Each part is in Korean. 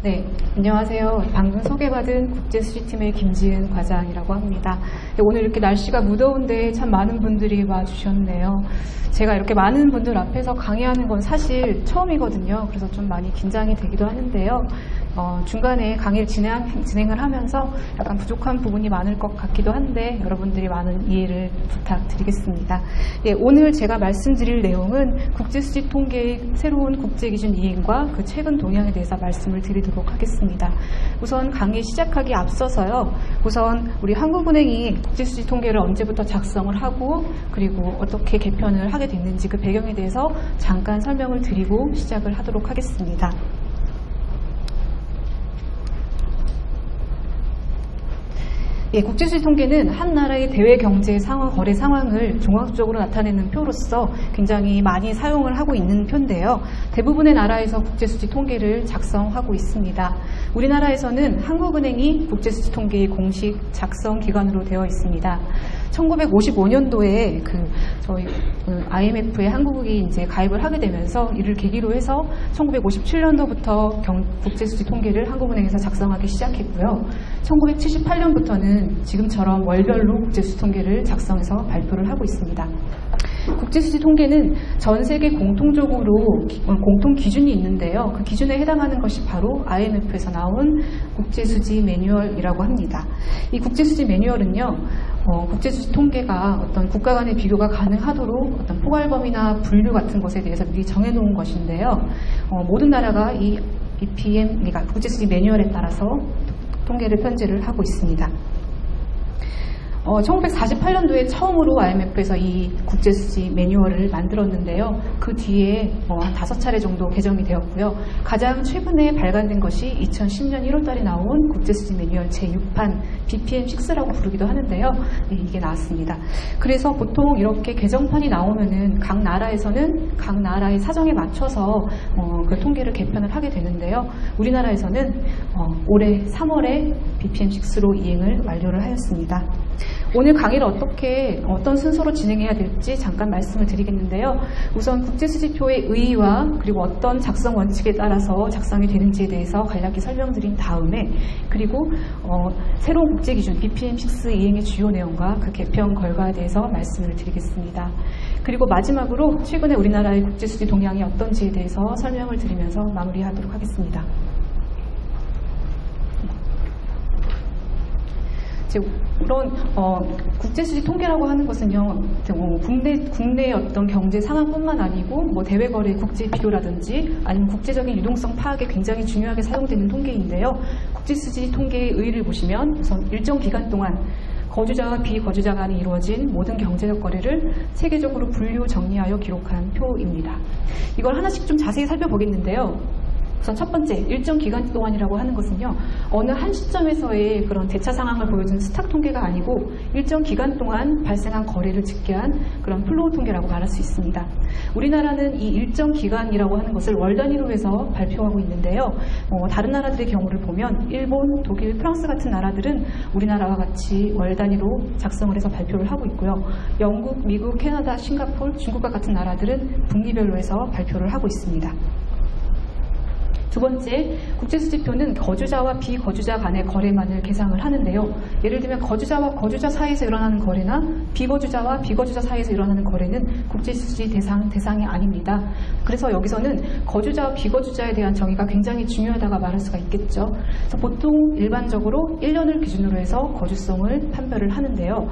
네, 안녕하세요. 방금 소개받은 국제수지팀의 김지은 과장이라고 합니다. 오늘 이렇게 날씨가 무더운데 참 많은 분들이 와주셨네요. 제가 이렇게 많은 분들 앞에서 강의하는 건 사실 처음이거든요. 그래서 좀 많이 긴장이 되기도 하는데요. 중간에 강의를 진행을 하면서 약간 부족한 부분이 많을 것 같기도 한데 여러분들이 많은 이해를 부탁드리겠습니다. 예, 오늘 제가 말씀드릴 내용은 국제수지 통계의 새로운 국제기준 이행과 그 최근 동향에 대해서 말씀을 드리도록 하겠습니다. 우선 강의 시작하기 앞서서요. 우선 우리 한국은행이 국제수지 통계를 언제부터 작성을 하고 그리고 어떻게 개편을 하게 됐는지 그 배경에 대해서 잠깐 설명을 드리고 시작을 하도록 하겠습니다. 예, 국제수지 통계는 한 나라의 대외 경제 상황, 거래 상황을 종합적으로 나타내는 표로서 굉장히 많이 사용을 하고 있는 표인데요. 대부분의 나라에서 국제수지 통계를 작성하고 있습니다. 우리나라에서는 한국은행이 국제수지 통계의 공식 작성 기관으로 되어 있습니다. 1955년도에 저희 IMF에 한국이 이제 가입을 하게 되면서 이를 계기로 해서 1957년도부터 국제수지 통계를 한국은행에서 작성하기 시작했고요. 1978년부터는 지금처럼 월별로 국제수지 통계를 작성해서 발표를 하고 있습니다. 국제수지 통계는 전 세계 공통적으로 공통 기준이 있는데요. 그 기준에 해당하는 것이 바로 IMF에서 나온 국제수지 매뉴얼이라고 합니다. 이 국제수지 매뉴얼은요, 국제수지 통계가 어떤 국가 간의 비교가 가능하도록 어떤 포괄범위나 분류 같은 것에 대해서 미리 정해놓은 것인데요. 모든 나라가 이 BPM, 그러니까 국제수지 매뉴얼에 따라서 통계를 편제를 하고 있습니다. 1948년도에 처음으로 IMF에서 이 국제수지 매뉴얼을 만들었는데요. 그 뒤에 한 5차례 정도 개정이 되었고요. 가장 최근에 발간된 것이 2010년 1월달에 나온 국제수지 매뉴얼 제6판 BPM6라고 부르기도 하는데요. 네, 이게 나왔습니다. 그래서 보통 이렇게 개정판이 나오면은 각 나라에서는 각 나라의 사정에 맞춰서 그 통계를 개편을 하게 되는데요. 우리나라에서는 올해 3월에 BPM6로 이행을 완료를 하였습니다. 오늘 강의를 어떤 순서로 진행해야 될지 잠깐 말씀을 드리겠는데요. 우선 국제수지표의 의의와 그리고 어떤 작성 원칙에 따라서 작성이 되는지에 대해서 간략히 설명드린 다음에 그리고 새로운 국제기준 BPM6 이행의 주요 내용과 그 개편 결과에 대해서 말씀을 드리겠습니다. 그리고 마지막으로 최근에 우리나라의 국제수지 동향이 어떤지에 대해서 설명을 드리면서 마무리하도록 하겠습니다. 물론 국제수지 통계라고 하는 것은요, 국내의 어떤 경제 상황뿐만 아니고 대외 거래 국제 비교라든지 아니면 국제적인 유동성 파악에 굉장히 중요하게 사용되는 통계인데요. 국제수지 통계의 의의를 보시면 우선 일정 기간 동안 거주자와 비거주자 간에 이루어진 모든 경제적 거래를 세계적으로 분류 정리하여 기록한 표입니다. 이걸 하나씩 좀 자세히 살펴보겠는데요. 우선 첫 번째, 일정 기간 동안이라고 하는 것은요, 어느 한 시점에서의 그런 대차 상황을 보여주는 스탁 통계가 아니고 일정 기간 동안 발생한 거래를 집계한 그런 플로우 통계라고 말할 수 있습니다. 우리나라는 이 일정 기간이라고 하는 것을 월 단위로 해서 발표하고 있는데요. 다른 나라들의 경우를 보면 일본, 독일, 프랑스 같은 나라들은 우리나라와 같이 월 단위로 작성을 해서 발표를 하고 있고요. 영국, 미국, 캐나다, 싱가포르, 중국과 같은 나라들은 분기별로 해서 발표를 하고 있습니다. 두 번째, 국제수지표는 거주자와 비거주자 간의 거래만을 계상을 하는데요. 예를 들면 거주자와 거주자 사이에서 일어나는 거래나 비거주자와 비거주자 사이에서 일어나는 거래는 국제수지 대상이 아닙니다. 그래서 여기서는 거주자와 비거주자에 대한 정의가 굉장히 중요하다고 말할 수가 있겠죠. 그래서 보통 일반적으로 1년을 기준으로 해서 거주성을 판별을 하는데요.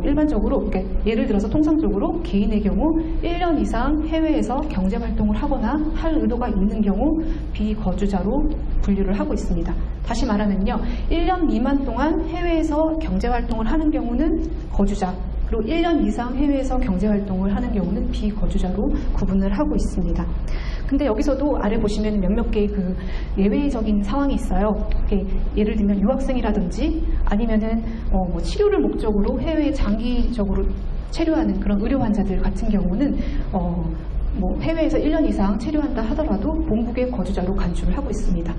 일반적으로, 그러니까 예를 들어서 통상적으로 개인의 경우 1년 이상 해외에서 경제활동을 하거나 할 의도가 있는 경우 비거주자로 분류를 하고 있습니다. 다시 말하면요, 1년 미만 동안 해외에서 경제활동을 하는 경우는 거주자, 그리고 1년 이상 해외에서 경제활동을 하는 경우는 비거주자로 구분을 하고 있습니다. 근데 여기서도 아래 보시면 몇몇 개의 그 예외적인 상황이 있어요. 예를 들면 유학생이라든지 아니면은 치료를 목적으로 해외에 장기적으로 체류하는 그런 의료 환자들 같은 경우는 해외에서 1년 이상 체류한다 하더라도 본국의 거주자로 간주를 하고 있습니다.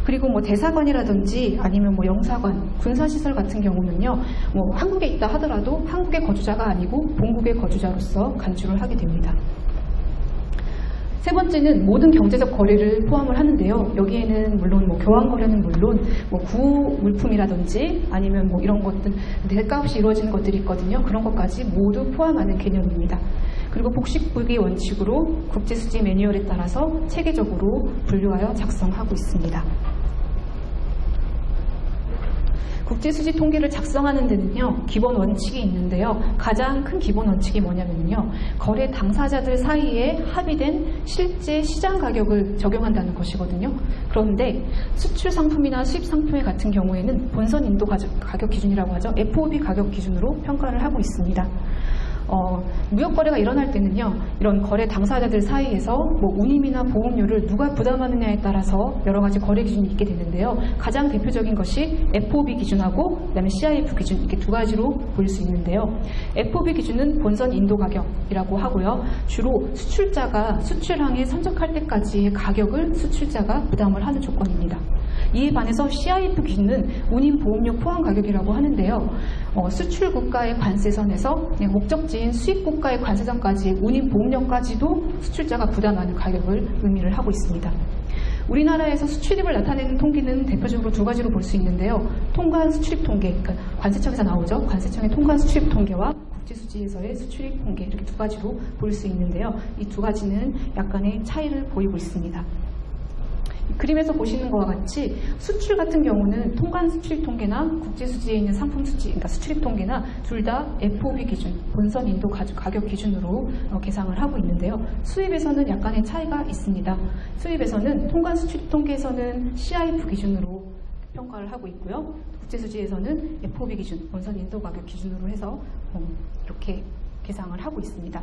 그리고 대사관이라든지 아니면 영사관, 군사시설 같은 경우는요, 한국에 있다 하더라도 한국의 거주자가 아니고 본국의 거주자로서 간주를 하게 됩니다. 세 번째는 모든 경제적 거래를 포함을 하는데요. 여기에는 물론 뭐 교환 거래는 물론 뭐 구호 물품이라든지 아니면 뭐 이런 것들 대가 없이 이루어지는 것들이 있거든요. 그런 것까지 모두 포함하는 개념입니다. 그리고 복식부기 원칙으로 국제수지 매뉴얼에 따라서 체계적으로 분류하여 작성하고 있습니다. 국제수지 통계를 작성하는 데는요, 기본 원칙이 있는데요. 가장 큰 기본 원칙이 뭐냐면요, 거래 당사자들 사이에 합의된 실제 시장 가격을 적용한다는 것이거든요. 그런데 수출 상품이나 수입 상품 같은 경우에는 본선 인도 가격 기준이라고 하죠. FOB 가격 기준으로 평가를 하고 있습니다. 무역 거래가 일어날 때는요, 이런 거래 당사자들 사이에서 뭐 운임이나 보험료를 누가 부담하느냐에 따라서 여러 가지 거래 기준이 있게 되는데요. 가장 대표적인 것이 FOB 기준하고 그다음에 CIF 기준, 이렇게 두 가지로 보일 수 있는데요. FOB 기준은 본선 인도 가격이라고 하고요. 주로 수출자가 수출항에 선적할 때까지의 가격을 수출자가 부담을 하는 조건입니다. 이에 반해서 CIF 기준은 운임 보험료 포함 가격이라고 하는데요. 수출 국가의 관세선에서 목적지인 수입 국가의 관세선까지 운임 보험료까지도 수출자가 부담하는 가격을 의미를 하고 있습니다. 우리나라에서 수출입을 나타내는 통계는 대표적으로 두 가지로 볼 수 있는데요. 통관 수출입 통계, 그러니까 관세청에서 나오죠. 관세청의 통관 수출입 통계와 국제수지에서의 수출입 통계, 이렇게 두 가지로 볼 수 있는데요. 이 두 가지는 약간의 차이를 보이고 있습니다. 그림에서 보시는 것과 같이 수출 같은 경우는 통관 수출입 통계나 국제수지에 있는 상품 수지, 그러니까 수출입 통계나 둘 다 FOB 기준, 본선 인도 가격 기준으로 계상을 하고 있는데요. 수입에서는 약간의 차이가 있습니다. 수입에서는 통관 수출입 통계에서는 CIF 기준으로 평가를 하고 있고요. 국제수지에서는 FOB 기준, 본선 인도 가격 기준으로 해서 이렇게 계상을 하고 있습니다.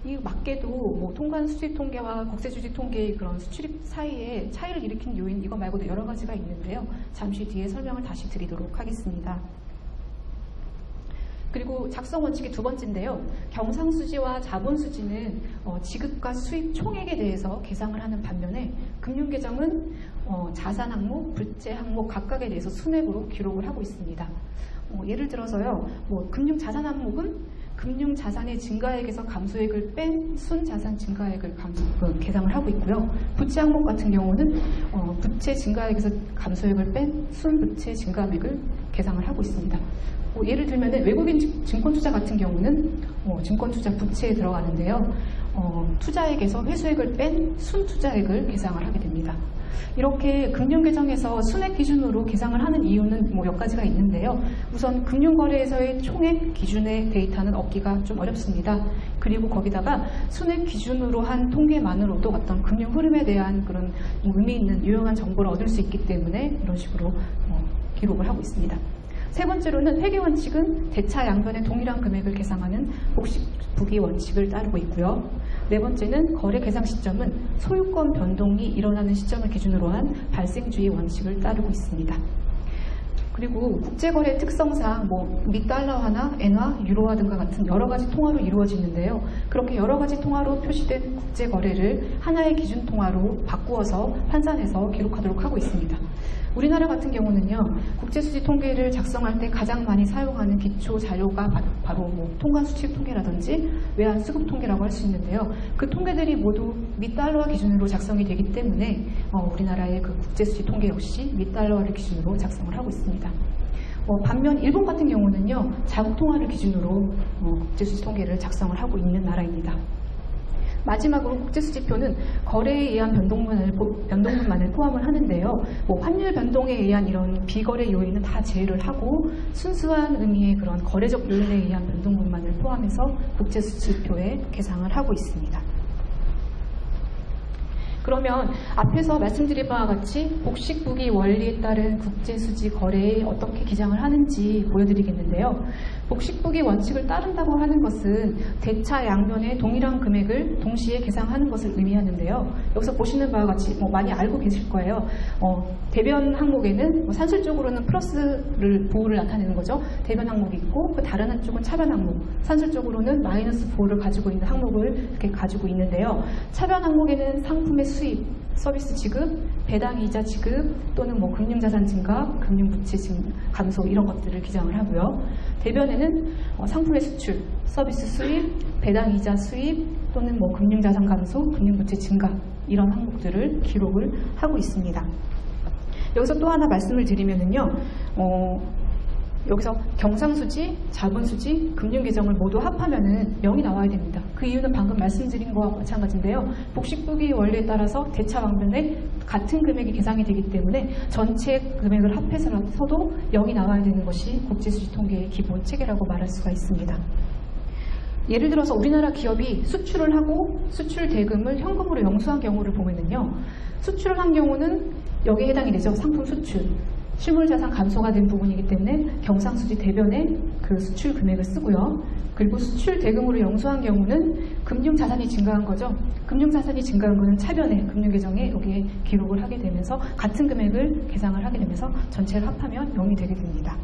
이 맞게도 뭐 통관 수출입 통계와 국제수지 통계의 그런 수출입 사이에 차이를 일으킨 요인, 이거 말고도 여러 가지가 있는데요. 잠시 뒤에 설명을 다시 드리도록 하겠습니다. 그리고 작성 원칙의 두 번째인데요. 경상수지와 자본수지는 지급과 수입 총액에 대해서 계상을 하는 반면에 금융계정은 자산 항목, 부채 항목 각각에 대해서 순액으로 기록을 하고 있습니다. 예를 들어서요, 금융자산 항목은 금융자산의 증가액에서 감소액을 뺀 순자산 증가액을 계상을 하고 있고요. 부채 항목 같은 경우는 부채 증가액에서 감소액을 뺀 순부채 증가액을 계상을 하고 있습니다. 예를 들면 외국인 증권투자 같은 경우는 증권투자 부채에 들어가는데요. 투자액에서 회수액을 뺀 순투자액을 계상을 하게 됩니다. 이렇게 금융계정에서 순액 기준으로 계상을 하는 이유는 몇 가지가 있는데요. 우선 금융거래에서의 총액 기준의 데이터는 얻기가 좀 어렵습니다. 그리고 거기다가 순액 기준으로 한 통계만으로도 어떤 금융 흐름에 대한 그런 의미 있는 유용한 정보를 얻을 수 있기 때문에 이런 식으로 기록을 하고 있습니다. 세 번째로는 회계 원칙은 대차 양변의 동일한 금액을 계상하는 복식부기 원칙을 따르고 있고요. 네 번째는 거래 계상 시점은 소유권 변동이 일어나는 시점을 기준으로 한 발생주의 원칙을 따르고 있습니다. 그리고 국제거래 특성상 미달러화나 엔화, 유로화 등과 같은 여러 가지 통화로 이루어지는데요. 그렇게 여러 가지 통화로 표시된 국제거래를 하나의 기준 통화로 바꾸어서 환산해서 기록하도록 하고 있습니다. 우리나라 같은 경우는요, 국제수지 통계를 작성할 때 가장 많이 사용하는 기초 자료가 바로 통관 수출 통계라든지 외환 수급 통계라고 할 수 있는데요. 그 통계들이 모두 미달러화 기준으로 작성이 되기 때문에 우리나라의 그 국제수지 통계 역시 미달러화를 기준으로 작성을 하고 있습니다. 반면 일본 같은 경우는요, 자국 통화를 기준으로 국제수지 통계를 작성을 하고 있는 나라입니다. 마지막으로 국제수지표는 거래에 의한 변동분만을 포함을 하는데요. 환율 변동에 의한 이런 비거래 요인은 다 제외를 하고 순수한 의미의 그런 거래적 요인에 의한 변동분만을 포함해서 국제수지표에 계상을 하고 있습니다. 그러면 앞에서 말씀드린 바와 같이 복식부기 원리에 따른 국제수지 거래에 어떻게 기장을 하는지 보여드리겠는데요. 복식부기 원칙을 따른다고 하는 것은 대차 양면의 동일한 금액을 동시에 계상하는 것을 의미하는데요. 여기서 보시는 바와 같이 많이 알고 계실 거예요. 대변 항목에는 산술적으로는 플러스를 보호를 나타내는 거죠. 대변 항목이 있고 그 다른 한쪽은 차변 항목, 산술적으로는 마이너스 보호를 가지고 있는 항목을 이렇게 가지고 있는데요. 차변 항목에는 상품의 수입, 서비스 지급, 배당 이자 지급 또는 금융자산 증가, 금융부채 감소 이런 것들을 기장을 하고요. 대변에는 상품의 수출, 서비스 수입, 배당 이자 수입 또는 뭐 금융자산 감소, 금융부채 증가 이런 항목들을 기록을 하고 있습니다. 여기서 또 하나 말씀을 드리면은요, 여기서 경상수지, 자본수지, 금융계정을 모두 합하면은 0이 나와야 됩니다. 그 이유는 방금 말씀드린 거와 마찬가지인데요. 복식부기 원리에 따라서 대차방면에 같은 금액이 계산이 되기 때문에 전체 금액을 합해서도 0이 나와야 되는 것이 국제수지 통계의 기본 체계라고 말할 수가 있습니다. 예를 들어서 우리나라 기업이 수출을 하고 수출 대금을 현금으로 영수한 경우를 보면은요, 수출을 한 경우는 여기에 해당이 되죠. 상품 수출. 실물자산 감소가 된 부분이기 때문에 경상수지 대변에 그 수출 금액을 쓰고요. 그리고 수출 대금으로 영수한 경우는 금융자산이 증가한 거죠. 금융자산이 증가한 거는 차변에 금융계정에 여기에 기록을 하게 되면서 같은 금액을 계상을 하게 되면서 전체를 합하면 0이 되게 됩니다.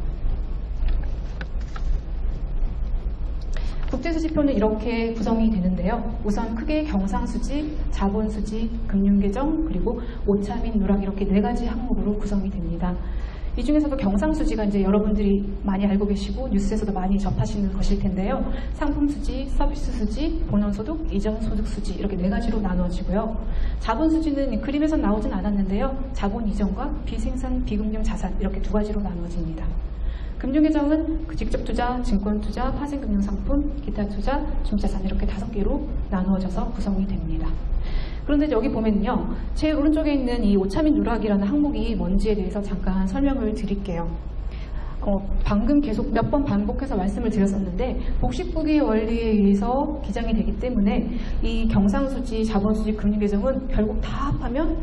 국제수지표는 이렇게 구성이 되는데요. 우선 크게 경상수지, 자본수지, 금융계정, 그리고 오차 및 누락 이렇게 4가지 항목으로 구성이 됩니다. 이 중에서도 경상수지가 이제 여러분들이 많이 알고 계시고 뉴스에서도 많이 접하시는 것일 텐데요. 상품수지, 서비스수지, 본원소득, 이전소득수지 이렇게 4가지로 나누어지고요. 자본수지는 그림에서 나오진 않았는데요. 자본 이전과 비생산, 비금융 자산 이렇게 2가지로 나누어집니다. 금융계정은 직접 투자, 증권 투자, 파생금융상품, 기타 투자, 중자산 이렇게 5개로 나누어져서 구성이 됩니다. 그런데 여기 보면요, 제일 오른쪽에 있는 이 오차 및 누락이라는 항목이 뭔지에 대해서 잠깐 설명을 드릴게요. 방금 계속 몇 번 반복해서 말씀을 드렸었는데 복식부기의 원리에 의해서 기장이 되기 때문에 이 경상수지, 자본수지, 금융계정은 결국 다 합하면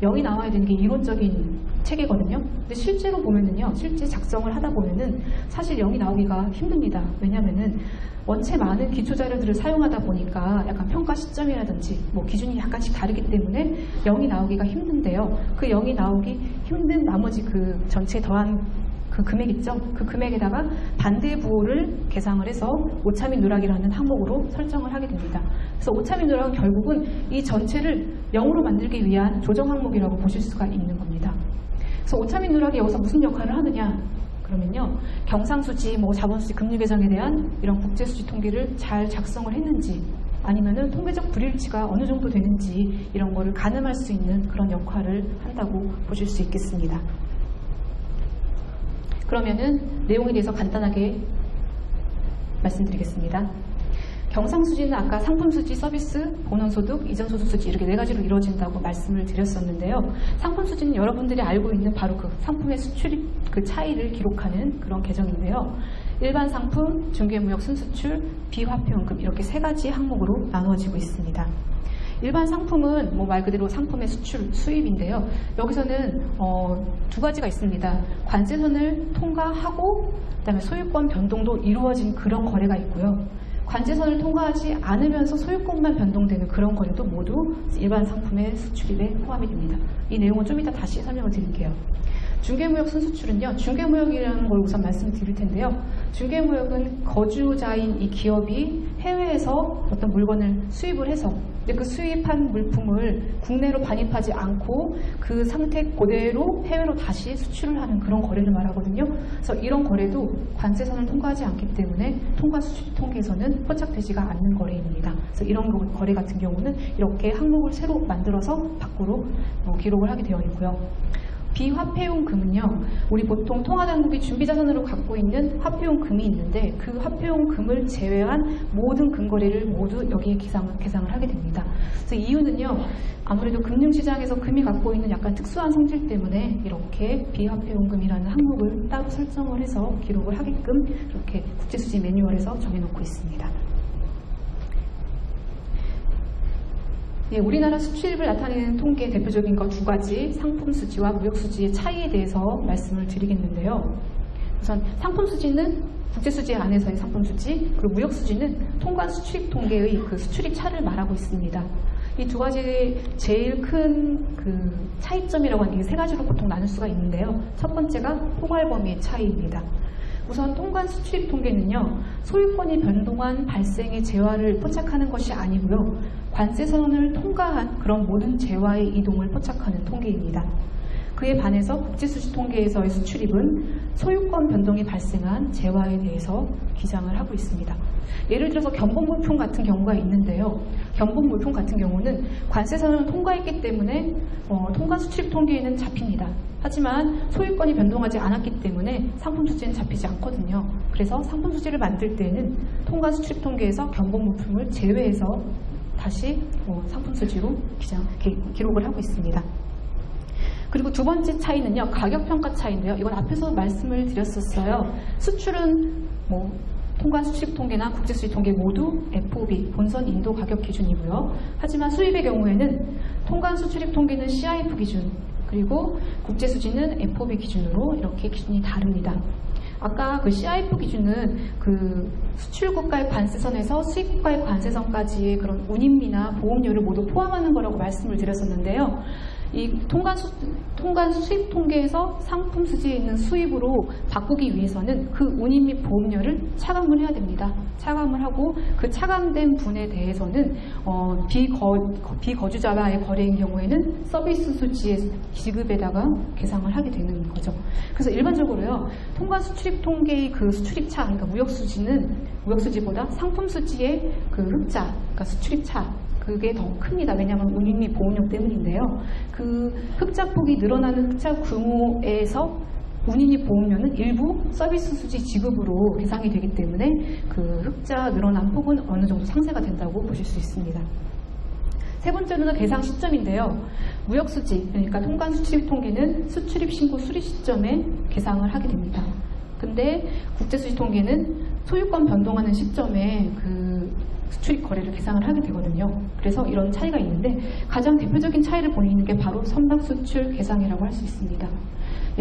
0이 나와야 되는 게 이론적인 체계거든요. 근데 실제로 보면은요, 실제 작성을 하다 보면은 사실 0이 나오기가 힘듭니다. 왜냐면은 원체 많은 기초자료들을 사용하다 보니까 약간 평가 시점이라든지 뭐 기준이 약간씩 다르기 때문에 0이 나오기가 힘든데요. 그 0이 나오기 힘든 나머지 그 전체 더한 그 금액 있죠? 그 금액에다가 반대 부호를 계상을 해서 오차 및 누락이라는 항목으로 설정을 하게 됩니다. 그래서 오차 및 누락은 결국은 이 전체를 0으로 만들기 위한 조정 항목이라고 보실 수가 있는 겁니다. 그래서 오차 및 누락이 여기서 무슨 역할을 하느냐? 그러면요, 경상수지, 뭐 자본수지, 금융계정에 대한 이런 국제수지 통계를 잘 작성을 했는지 아니면은 통계적 불일치가 어느 정도 되는지 이런 거를 가늠할 수 있는 그런 역할을 한다고 보실 수 있겠습니다. 그러면은 내용에 대해서 간단하게 말씀드리겠습니다. 경상수지는 아까 상품수지, 서비스, 본원소득, 이전소득수지 이렇게 4가지로 이루어진다고 말씀을 드렸었는데요. 상품수지는 여러분들이 알고 있는 바로 그 상품의 수출입 그 차이를 기록하는 그런 계정인데요. 일반 상품, 중개무역 순수출, 비화폐연금 이렇게 3가지 항목으로 나누어지고 있습니다. 일반 상품은 뭐 말 그대로 상품의 수출, 수입인데요. 여기서는 2가지가 있습니다. 관세선을 통과하고 그다음에 소유권 변동도 이루어진 그런 거래가 있고요. 관세선을 통과하지 않으면서 소유권만 변동되는 그런 거래도 모두 일반 상품의 수출입에 포함이 됩니다. 이 내용은 좀 이따 다시 설명을 드릴게요. 중개무역 순수출은요, 중개무역이라는 걸 우선 말씀드릴 텐데요. 중개무역은 거주자인 이 기업이 해외에서 어떤 물건을 수입을 해서 근데 그 수입한 물품을 국내로 반입하지 않고 그 상태 그대로 해외로 다시 수출을 하는 그런 거래를 말하거든요. 그래서 이런 거래도 관세선을 통과하지 않기 때문에 통과수출 통계에서는 포착되지가 않는 거래입니다. 그래서 이런 거래 같은 경우는 이렇게 항목을 새로 만들어서 밖으로 기록을 하게 되어 있고요. 비화폐용금은요, 우리 보통 통화당국이 준비자산으로 갖고 있는 화폐용금이 있는데 그 화폐용금을 제외한 모든 근거래를 모두 여기에 계상을 하게 됩니다. 그래서 이유는요, 아무래도 금융시장에서 금이 갖고 있는 약간 특수한 성질 때문에 이렇게 비화폐용금이라는 항목을 따로 설정을 해서 기록을 하게끔 이렇게 국제수지 매뉴얼에서 정해놓고 있습니다. 예, 우리나라 수출입을 나타내는 통계 대표적인 것 2가지 상품수지와 무역수지의 차이에 대해서 말씀을 드리겠는데요. 우선 상품수지는 국제수지 안에서의 상품수지, 그리고 무역수지는 통관 수출입 통계의 그 수출입 차를 말하고 있습니다. 이 2가지의 제일 큰 그 차이점이라고 하는 게 3가지로 보통 나눌 수가 있는데요. 첫 번째가 포괄 범위의 차이입니다. 우선 통관 수출입 통계는요, 소유권이 변동한 발생의 재화를 포착하는 것이 아니고요, 관세선을 통과한 그런 모든 재화의 이동을 포착하는 통계입니다. 그에 반해서 국제수지 통계에서의 수출입은 소유권 변동이 발생한 재화에 대해서 기장을 하고 있습니다. 예를 들어서 견본물품 같은 경우가 있는데요. 견본물품 같은 경우는 관세선을 통과했기 때문에 통관 수출입 통계에는 잡힙니다. 하지만 소유권이 변동하지 않았기 때문에 상품 수지는 잡히지 않거든요. 그래서 상품 수지를 만들 때는 통관 수출입 통계에서 견본물품을 제외해서 다시 상품 수지로 기록을 하고 있습니다. 그리고 두 번째 차이는요, 가격평가 차이인데요. 이건 앞에서 말씀을 드렸었어요. 수출은 통관 수출입 통계나 국제수지 통계 모두 FOB, 본선 인도 가격 기준이고요. 하지만 수입의 경우에는 통관 수출입 통계는 CIF 기준, 그리고 국제수지는 FOB 기준으로 이렇게 기준이 다릅니다. 아까 그 CIF 기준은 그 수출국가의 관세선에서 수입국가의 관세선까지의 그런 운임비나 보험료를 모두 포함하는 거라고 말씀을 드렸었는데요. 이 통관 수입 통계에서 상품 수지에 있는 수입으로 바꾸기 위해서는 그 운임 및 보험료를 차감을 해야 됩니다. 차감을 하고 그 차감된 분에 대해서는 비거주자와의 거래인 경우에는 서비스 수지의 지급에다가 계상을 하게 되는 거죠. 그래서 일반적으로요, 통관 수출입 통계의 그 수출입 차, 그러니까 무역수지보다 상품 수지의 그 흑자, 그러니까 수출입 차, 그게 더 큽니다. 왜냐하면 운임 및 보험료 때문인데요. 그 흑자폭이 늘어나는 흑자 규모에서 운임 및 보험료는 일부 서비스 수지 지급으로 계상이 되기 때문에 그 흑자 늘어난 폭은 어느 정도 상쇄가 된다고 보실 수 있습니다. 세 번째로는 계상 시점인데요. 무역수지, 그러니까 통관 수출입 통계는 수출입 신고 수리 시점에 계상을 하게 됩니다. 근데 국제수지 통계는 소유권 변동하는 시점에 그 수출입 거래를 계상을 하게 되거든요. 그래서 이런 차이가 있는데 가장 대표적인 차이를 보이는 게 바로 선박 수출 계상이라고 할 수 있습니다.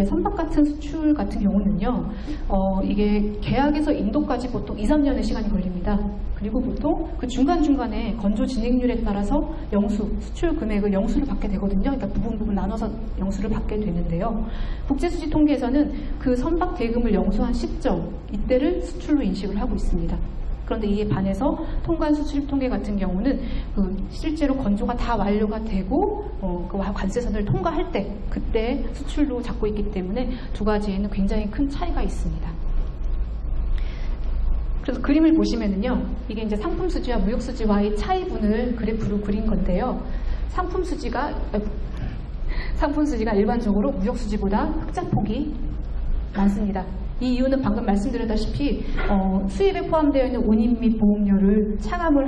선박 같은 수출 같은 경우는요, 이게 계약에서 인도까지 보통 2, 3년의 시간이 걸립니다. 그리고 보통 그 중간중간에 건조 진행률에 따라서 수출 금액을 영수를 받게 되거든요. 그러니까 부분 나눠서 영수를 받게 되는데요. 국제수지 통계에서는 그 선박 대금을 영수한 시점, 이때를 수출로 인식을 하고 있습니다. 그런데 이에 반해서 통관 수출입 통계 같은 경우는 실제로 건조가 다 완료가 되고 그 관세선을 통과할 때 그때 수출로 잡고 있기 때문에 두 가지에는 굉장히 큰 차이가 있습니다. 그래서 그림을 보시면은요, 이게 이제 상품 수지와 무역 수지와의 차이분을 그래프로 그린 건데요. 상품 수지가 일반적으로 무역 수지보다 흑자폭이 많습니다. 이 이유는 방금 말씀드렸다시피 수입에 포함되어 있는 운임 및 보험료를 차감을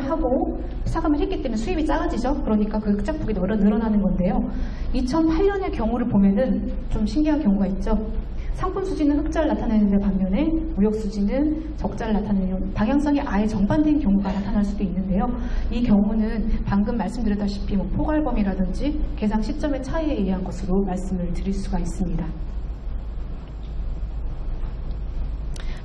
했기 때문에 수입이 작아지죠. 그러니까 그 흑자폭이 늘어나는 건데요. 2008년의 경우를 보면은 좀 신기한 경우가 있죠. 상품 수지는 흑자를 나타내는데 반면에 무역 수지는 적자를 나타내는 방향성이 아예 정반대인 경우가 나타날 수도 있는데요. 이 경우는 방금 말씀드렸다시피 포괄범위라든지 계상 시점의 차이에 의한 것으로 말씀을 드릴 수가 있습니다.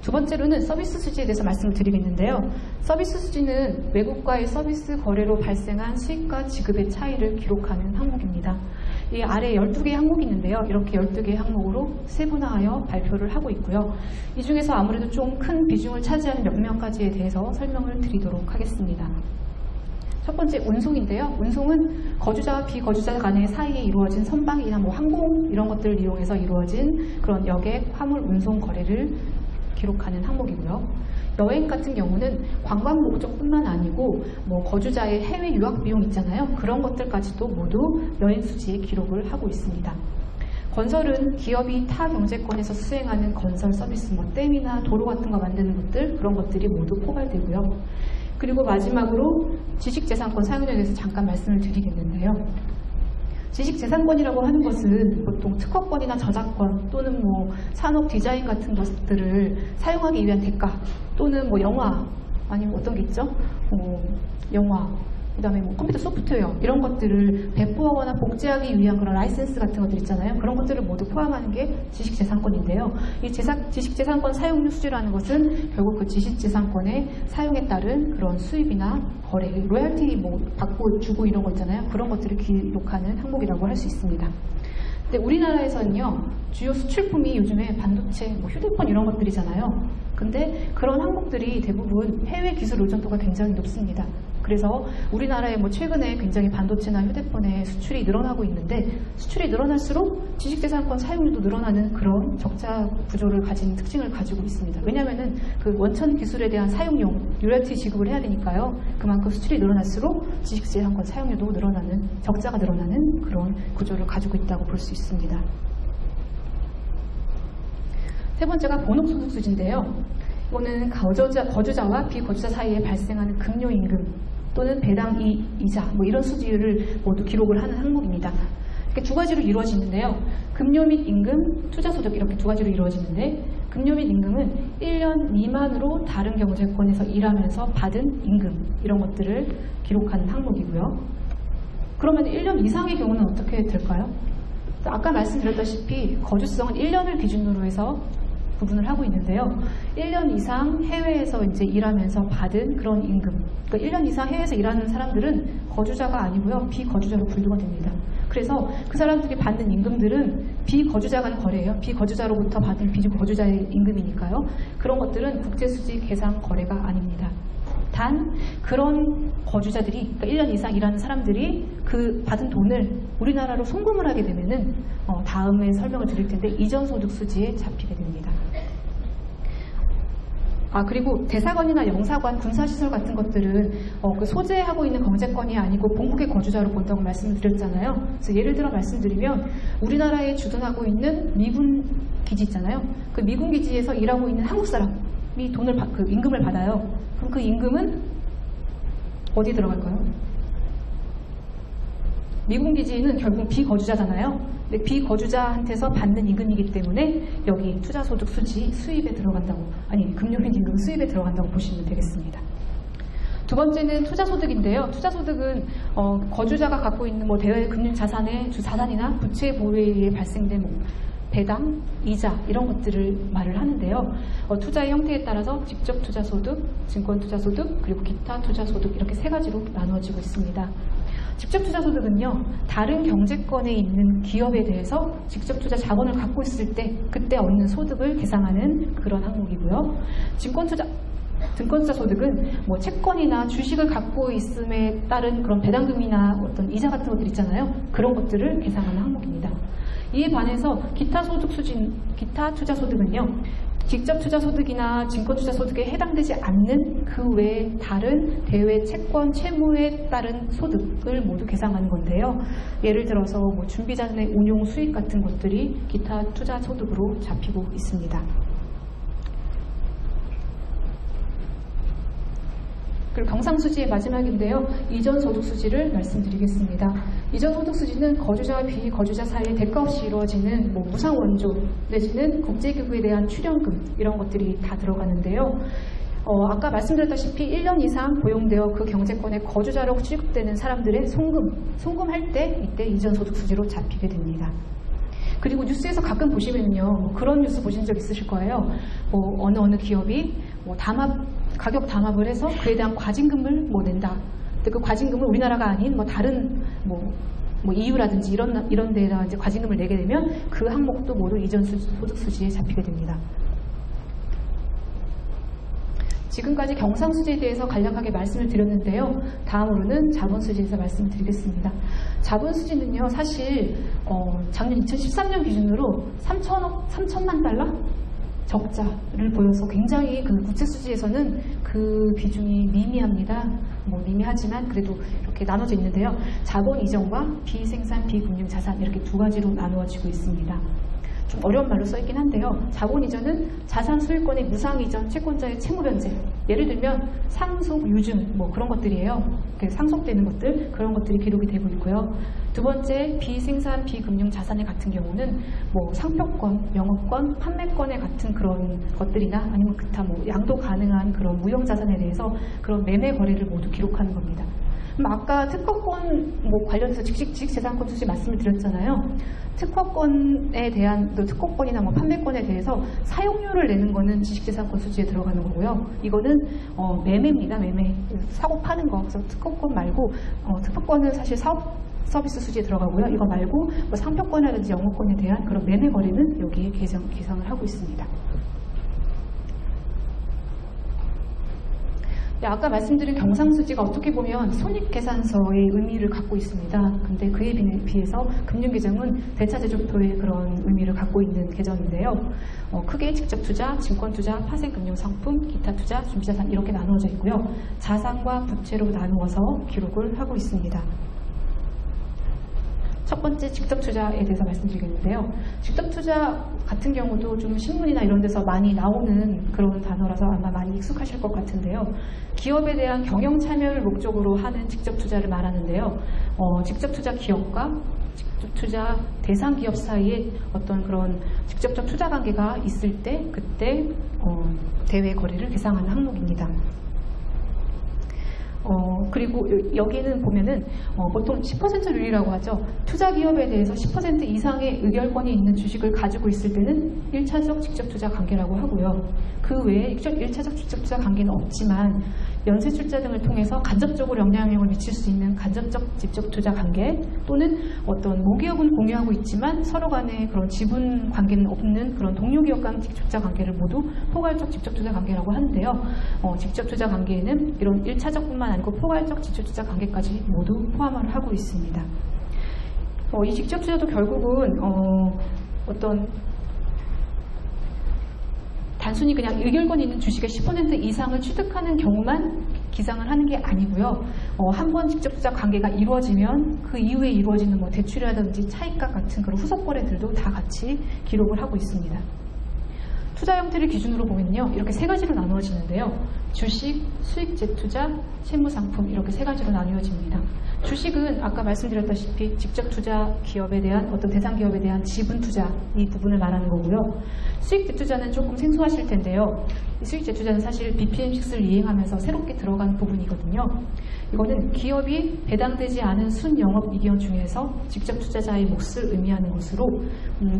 두 번째로는 서비스 수지에 대해서 말씀을 드리겠는데요. 서비스 수지는 외국과의 서비스 거래로 발생한 수익과 지급의 차이를 기록하는 항목입니다. 이 아래 12개의 항목이 있는데요. 이렇게 12개의 항목으로 세분화하여 발표를 하고 있고요. 이 중에서 아무래도 좀 큰 비중을 차지하는 몇몇 가지에 대해서 설명을 드리도록 하겠습니다. 첫 번째 운송인데요. 운송은 거주자와 비거주자 간의 사이에 이루어진 선박이나 항공 이런 것들을 이용해서 이루어진 그런 여객, 화물 운송 거래를 기록하는 항목이고요. 여행 같은 경우는 관광 목적뿐만 아니고 거주자의 해외 유학 비용 있잖아요. 그런 것들까지도 모두 여행 수지에 기록을 하고 있습니다. 건설은 기업이 타 경제권에서 수행하는 건설 서비스, 댐이나 도로 같은 거 만드는 것들, 그런 것들이 모두 포괄되고요. 그리고 마지막으로 지식재산권 사용료에 대해서 잠깐 말씀을 드리겠는데요. 지식재산권이라고 하는 것은 보통 특허권이나 저작권 또는 산업 디자인 같은 것들을 사용하기 위한 대가 또는 영화 아니면 어떤 게 있죠? 영화, 그 다음에 컴퓨터 소프트웨어 이런 것들을 배포하거나 복제하기 위한 그런 라이센스 같은 것들 있잖아요. 그런 것들을 모두 포함하는 게 지식재산권인데요. 이 지식재산권 사용료 수지라는 것은 결국 그 지식재산권의 사용에 따른 그런 수입이나 거래, 로열티 받고 주고 이런 거 있잖아요. 그런 것들을 기록하는 항목이라고 할 수 있습니다. 근데 우리나라에서는요, 주요 수출품이 요즘에 반도체, 휴대폰 이런 것들이잖아요. 근데 그런 항목들이 대부분 해외 기술 의존도가 굉장히 높습니다. 그래서 우리나라에 뭐 최근에 굉장히 반도체나 휴대폰의 수출이 늘어나고 있는데 수출이 늘어날수록 지식재산권 사용률도 늘어나는 그런 적자 구조를 가진 특징을 가지고 있습니다. 왜냐하면은 그 원천 기술에 대한 사용용 로열티 지급을 해야 되니까요. 그만큼 수출이 늘어날수록 지식재산권 사용률도 늘어나는 적자가 늘어나는 그런 구조를 가지고 있다고 볼 수 있습니다. 세 번째가 본업소득수지인데요. 이거는 거주자와 비거주자 사이에 발생하는 급료임금 또는 배당 이자 뭐 이런 수지를 모두 기록을 하는 항목입니다. 이렇게 두 가지로 이루어지는데요. 급료 및 임금, 투자소득 이렇게 두 가지로 이루어지는데 급료 및 임금은 1년 미만으로 다른 경제권에서 일하면서 받은 임금 이런 것들을 기록하는 항목이고요. 그러면 1년 이상의 경우는 어떻게 될까요? 아까 말씀드렸다시피 거주성은 1년을 기준으로 해서 구분을 하고 있는데요. 1년 이상 해외에서 이제 일하면서 받은 그런 임금. 그러니까 1년 이상 해외에서 일하는 사람들은 거주자가 아니고요. 비거주자로 분류가 됩니다. 그래서 그 사람들이 받는 임금들은 비거주자 간 거래예요. 비거주자로부터 받은 비거주자의 임금이니까요. 그런 것들은 국제수지 계상 거래가 아닙니다. 단 그런 거주자들이 그러니까 1년 이상 일하는 사람들이 그 받은 돈을 우리나라로 송금을 하게 되면은 다음에 설명을 드릴 텐데 이전소득 수지에 잡히게 됩니다. 그리고 대사관이나 영사관, 군사시설 같은 것들은 그 소재하고 있는 경제권이 아니고 본국의 거주자로 본다고 말씀을 드렸잖아요. 그래서 예를 들어 말씀드리면 우리나라에 주둔하고 있는 미군 기지 있잖아요. 그 미군 기지에서 일하고 있는 한국 사람이 그 임금을 받아요. 그럼 그 임금은 어디 들어갈까요? 미군 기지는 결국 비거주자잖아요. 근데 비거주자한테서 받는 임금이기 때문에 여기 투자소득 수지 수입에 들어간다고, 아니 급료 및 임금 수입에 들어간다고 보시면 되겠습니다. 두 번째는 투자소득인데요. 투자소득은 거주자가 갖고 있는 뭐 대외 금융 자산의 자산이나 부채 보유에 의해 발생된 배당, 이자 이런 것들을 말을 하는데요. 투자의 형태에 따라서 직접 투자소득, 증권투자소득, 그리고 기타 투자소득 이렇게 세 가지로 나누어지고 있습니다. 직접 투자소득은요. 다른 경제권에 있는 기업에 대해서 직접 투자 자본을 갖고 있을 때 그때 얻는 소득을 계상하는 그런 항목이고요. 증권투자 소득은 뭐 채권이나 주식을 갖고 있음에 따른 그런 배당금이나 어떤 이자 같은 것들 있잖아요. 그런 것들을 계상하는 항목입니다. 이에 반해서 기타 투자 소득은요. 직접 투자 소득이나 증권 투자 소득에 해당되지 않는 그 외에 다른 대외 채권 채무에 따른 소득을 모두 계상하는 건데요. 예를 들어서 뭐 준비자산의 운용 수익 같은 것들이 기타 투자 소득으로 잡히고 있습니다. 그리고 경상수지의 마지막인데요. 이전소득수지를 말씀드리겠습니다. 이전소득수지는 거주자와 비거주자 사이에 대가 없이 이루어지는 뭐 무상원조 내지는 국제기구에 대한 출연금 이런 것들이 다 들어가는데요. 아까 말씀드렸다시피 1년 이상 고용되어 그 경제권의 거주자로 취급되는 사람들의 송금할 때 이때 이전소득수지로 잡히게 됩니다. 그리고 뉴스에서 가끔 보시면요. 그런 뉴스 보신 적 있으실 거예요. 뭐 어느 기업이 뭐 가격 담합을 해서 그에 대한 과징금을 낸다. 근데 그 과징금을 우리나라가 아닌 뭐 다른 뭐 EU라든지 이런 데에다 이제 과징금을 내게 되면 그 항목도 모두 이전 소득 수지에 잡히게 됩니다. 지금까지 경상수지에 대해서 간략하게 말씀을 드렸는데요. 다음으로는 자본수지에서 말씀을 드리겠습니다. 자본수지는요, 사실 작년 2013년 기준으로 3천만 달러 적자를 보여서 굉장히 그 국제수지에서는 그 비중이 미미합니다. 미미하지만 그래도 이렇게 나눠져 있는데요. 자본 이전과 비생산, 비금융 자산 이렇게 두 가지로 나누어지고 있습니다. 좀 어려운 말로 써있긴 한데요. 자본 이전은 자산 소유권의 무상 이전, 채권자의 채무 변제. 예를 들면 상속, 유증 그런 것들이에요. 상속되는 것들, 그런 것들이 기록이 되고 있고요. 두 번째, 비생산, 비금융 자산의 같은 경우는 상표권, 영업권, 판매권의 같은 그런 것들이나 아니면 기타 양도 가능한 그런 무형 자산에 대해서 그런 매매 거래를 모두 기록하는 겁니다. 아까 특허권 관련해서 지식재산권 수지 말씀을 드렸잖아요. 특허권에 대한 특허권이나 판매권에 대해서 사용료를 내는 거는 지식재산권 수지에 들어가는 거고요. 이거는 매매입니다. 매매. 사고 파는 거. 그래서 특허권 말고 특허권은 사실 사업 서비스 수지에 들어가고요. 이거 말고 상표권이라든지 영업권에 대한 그런 매매 거래는 여기에 계상을 하고 있습니다. 아까 말씀드린 경상수지가 어떻게 보면 손익계산서의 의미를 갖고 있습니다. 근데 그에 비해서 금융계정은 대차제조표의 그런 의미를 갖고 있는 계정인데요. 크게 직접투자, 증권투자, 파생금융상품, 기타투자, 준비자산 이렇게 나누어져 있고요. 자산과 부채로 나누어서 기록을 하고 있습니다. 첫 번째 직접투자에 대해서 말씀드리겠는데요. 직접투자 같은 경우도 좀 신문이나 이런 데서 많이 나오는 그런 단어라서 아마 많이 익숙하실 것 같은데요. 기업에 대한 경영 참여를 목적으로 하는 직접투자를 말하는데요. 직접투자 기업과 직접투자 대상 기업 사이에 어떤 그런 직접적 투자 관계가 있을 때 그때 대외 거래를 계상하는 항목입니다. 그리고 여기는 보면은 보통 10% 룰이라고 하죠. 투자 기업에 대해서 10% 이상의 의결권이 있는 주식을 가지고 있을 때는 1차적 직접투자 관계라고 하고요. 그 외에 1차적 직접투자 관계는 없지만 연쇄출자 등을 통해서 간접적으로 영향력을 미칠 수 있는 간접적 직접투자 관계 또는 어떤 모기업은 공유하고 있지만 서로 간에 그런 지분 관계는 없는 그런 동료 기업 간 직접투자 관계를 모두 포괄적 직접투자 관계라고 하는데요. 직접투자 관계에는 이런 1차적뿐만 아니고 포괄적 직접투자 관계까지 모두 포함을 하고 있습니다. 이 직접투자도 결국은 어떤 단순히 그냥 의결권이 있는 주식의 10% 이상을 취득하는 경우만 기상을 하는 게 아니고요. 한 번 직접투자 관계가 이루어지면 그 이후에 이루어지는 대출이라든지 차익값 같은 그런 후속 거래들도 다 같이 기록을 하고 있습니다. 투자 형태를 기준으로 보면요. 이렇게 세 가지로 나누어지는데요. 주식, 수익 재투자, 채무상품 이렇게 세 가지로 나누어집니다. 주식은 아까 말씀드렸다시피 직접 투자 기업에 대한 어떤 대상 기업에 대한 지분 투자 이 부분을 말하는 거고요. 수익 재투자는 조금 생소하실 텐데요. 이 수익 재투자는 사실 BPM6를 이행하면서 새롭게 들어간 부분이거든요. 이거는 기업이 배당되지 않은 순영업 이익 중에서 직접 투자자의 몫을 의미하는 것으로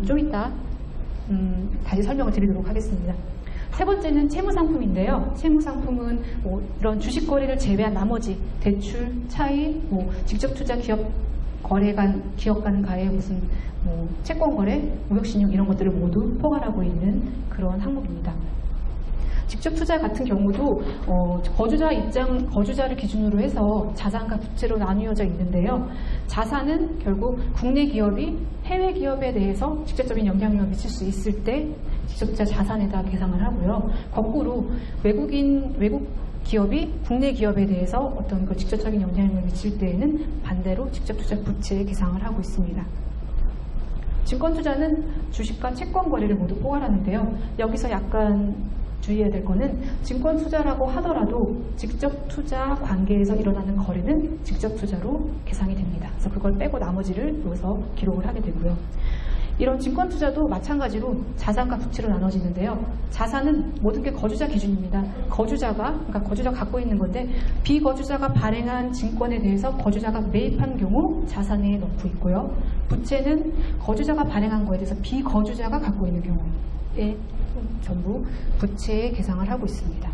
좀 이따 다시 설명을 드리도록 하겠습니다. 세 번째는 채무상품인데요. 채무상품은 이런 주식 거래를 제외한 나머지 대출, 차익, 직접 투자 기업 간의 무슨 채권 거래, 무역신용 이런 것들을 모두 포괄하고 있는 그런 항목입니다. 직접 투자 같은 경우도 거주자를 기준으로 해서 자산과 부채로 나뉘어져 있는데요. 자산은 결국 국내 기업이 해외 기업에 대해서 직접적인 영향력을 미칠 수 있을 때 직접 투자 자산에다 계상을 하고요. 거꾸로 외국 기업이 국내 기업에 대해서 어떤 직접적인 영향력을 미칠 때에는 반대로 직접 투자 부채에 계상을 하고 있습니다. 증권 투자는 주식과 채권 거래를 모두 포괄하는데요. 여기서 약간 주의해야 될 거는 증권 투자라고 하더라도 직접 투자 관계에서 일어나는 거래는 직접 투자로 계상이 됩니다. 그래서 그걸 빼고 나머지를 여기서 기록을 하게 되고요. 이런 증권 투자도 마찬가지로 자산과 부채로 나눠지는데요. 자산은 모든 게 거주자 기준입니다. 거주자가 갖고 있는 건데 비거주자가 발행한 증권에 대해서 거주자가 매입한 경우 자산에 넣고 있고요. 부채는 거주자가 발행한 거에 대해서 비거주자가 갖고 있는 경우에 전부 부채에 계상을 하고 있습니다.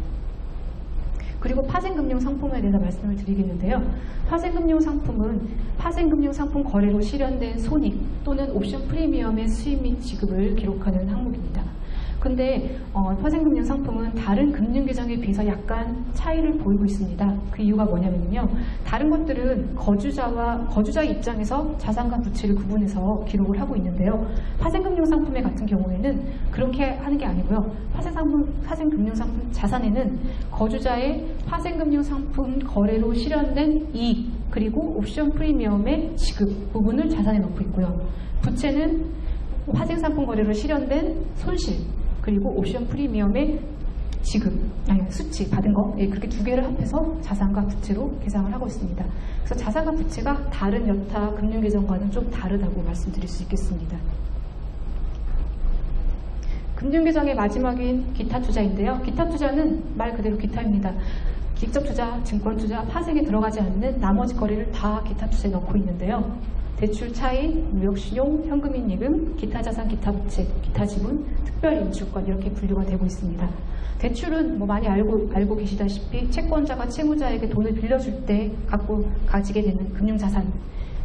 그리고 파생금융 상품에 대해서 말씀을 드리겠는데요. 파생금융 상품은 파생금융 상품 거래로 실현된 손익 또는 옵션 프리미엄의 수입 및 지급을 기록하는 항목입니다. 근데 파생금융 상품은 다른 금융계정에 비해서 약간 차이를 보이고 있습니다. 그 이유가 뭐냐면요. 다른 것들은 거주자 입장에서 자산과 부채를 구분해서 기록을 하고 있는데요. 파생금융 상품의 같은 경우에는 그렇게 하는 게 아니고요. 파생금융 상품 자산에는 거주자의 파생금융 상품 거래로 실현된 이익 그리고 옵션 프리미엄의 지급 부분을 자산에 넣고 있고요. 부채는 파생상품 거래로 실현된 손실 그리고 옵션 프리미엄의 지급, 수치 받은 거 그렇게 두 개를 합해서 자산과 부채로 계상을 하고 있습니다. 그래서 자산과 부채가 다른 여타 금융계정과는 좀 다르다고 말씀드릴 수 있겠습니다. 금융계정의 마지막인 기타 투자인데요. 기타 투자는 말 그대로 기타입니다. 직접 투자, 증권 투자, 파생에 들어가지 않는 나머지 거래를 다 기타 투자에 넣고 있는데요. 대출, 차익, 무역신용, 현금인예금, 기타 자산, 기타 부채, 기타 지분, 특별인출권 이렇게 분류가 되고 있습니다. 대출은 많이 알고 계시다시피 채권자가 채무자에게 돈을 빌려줄 때 가지게 되는 금융자산.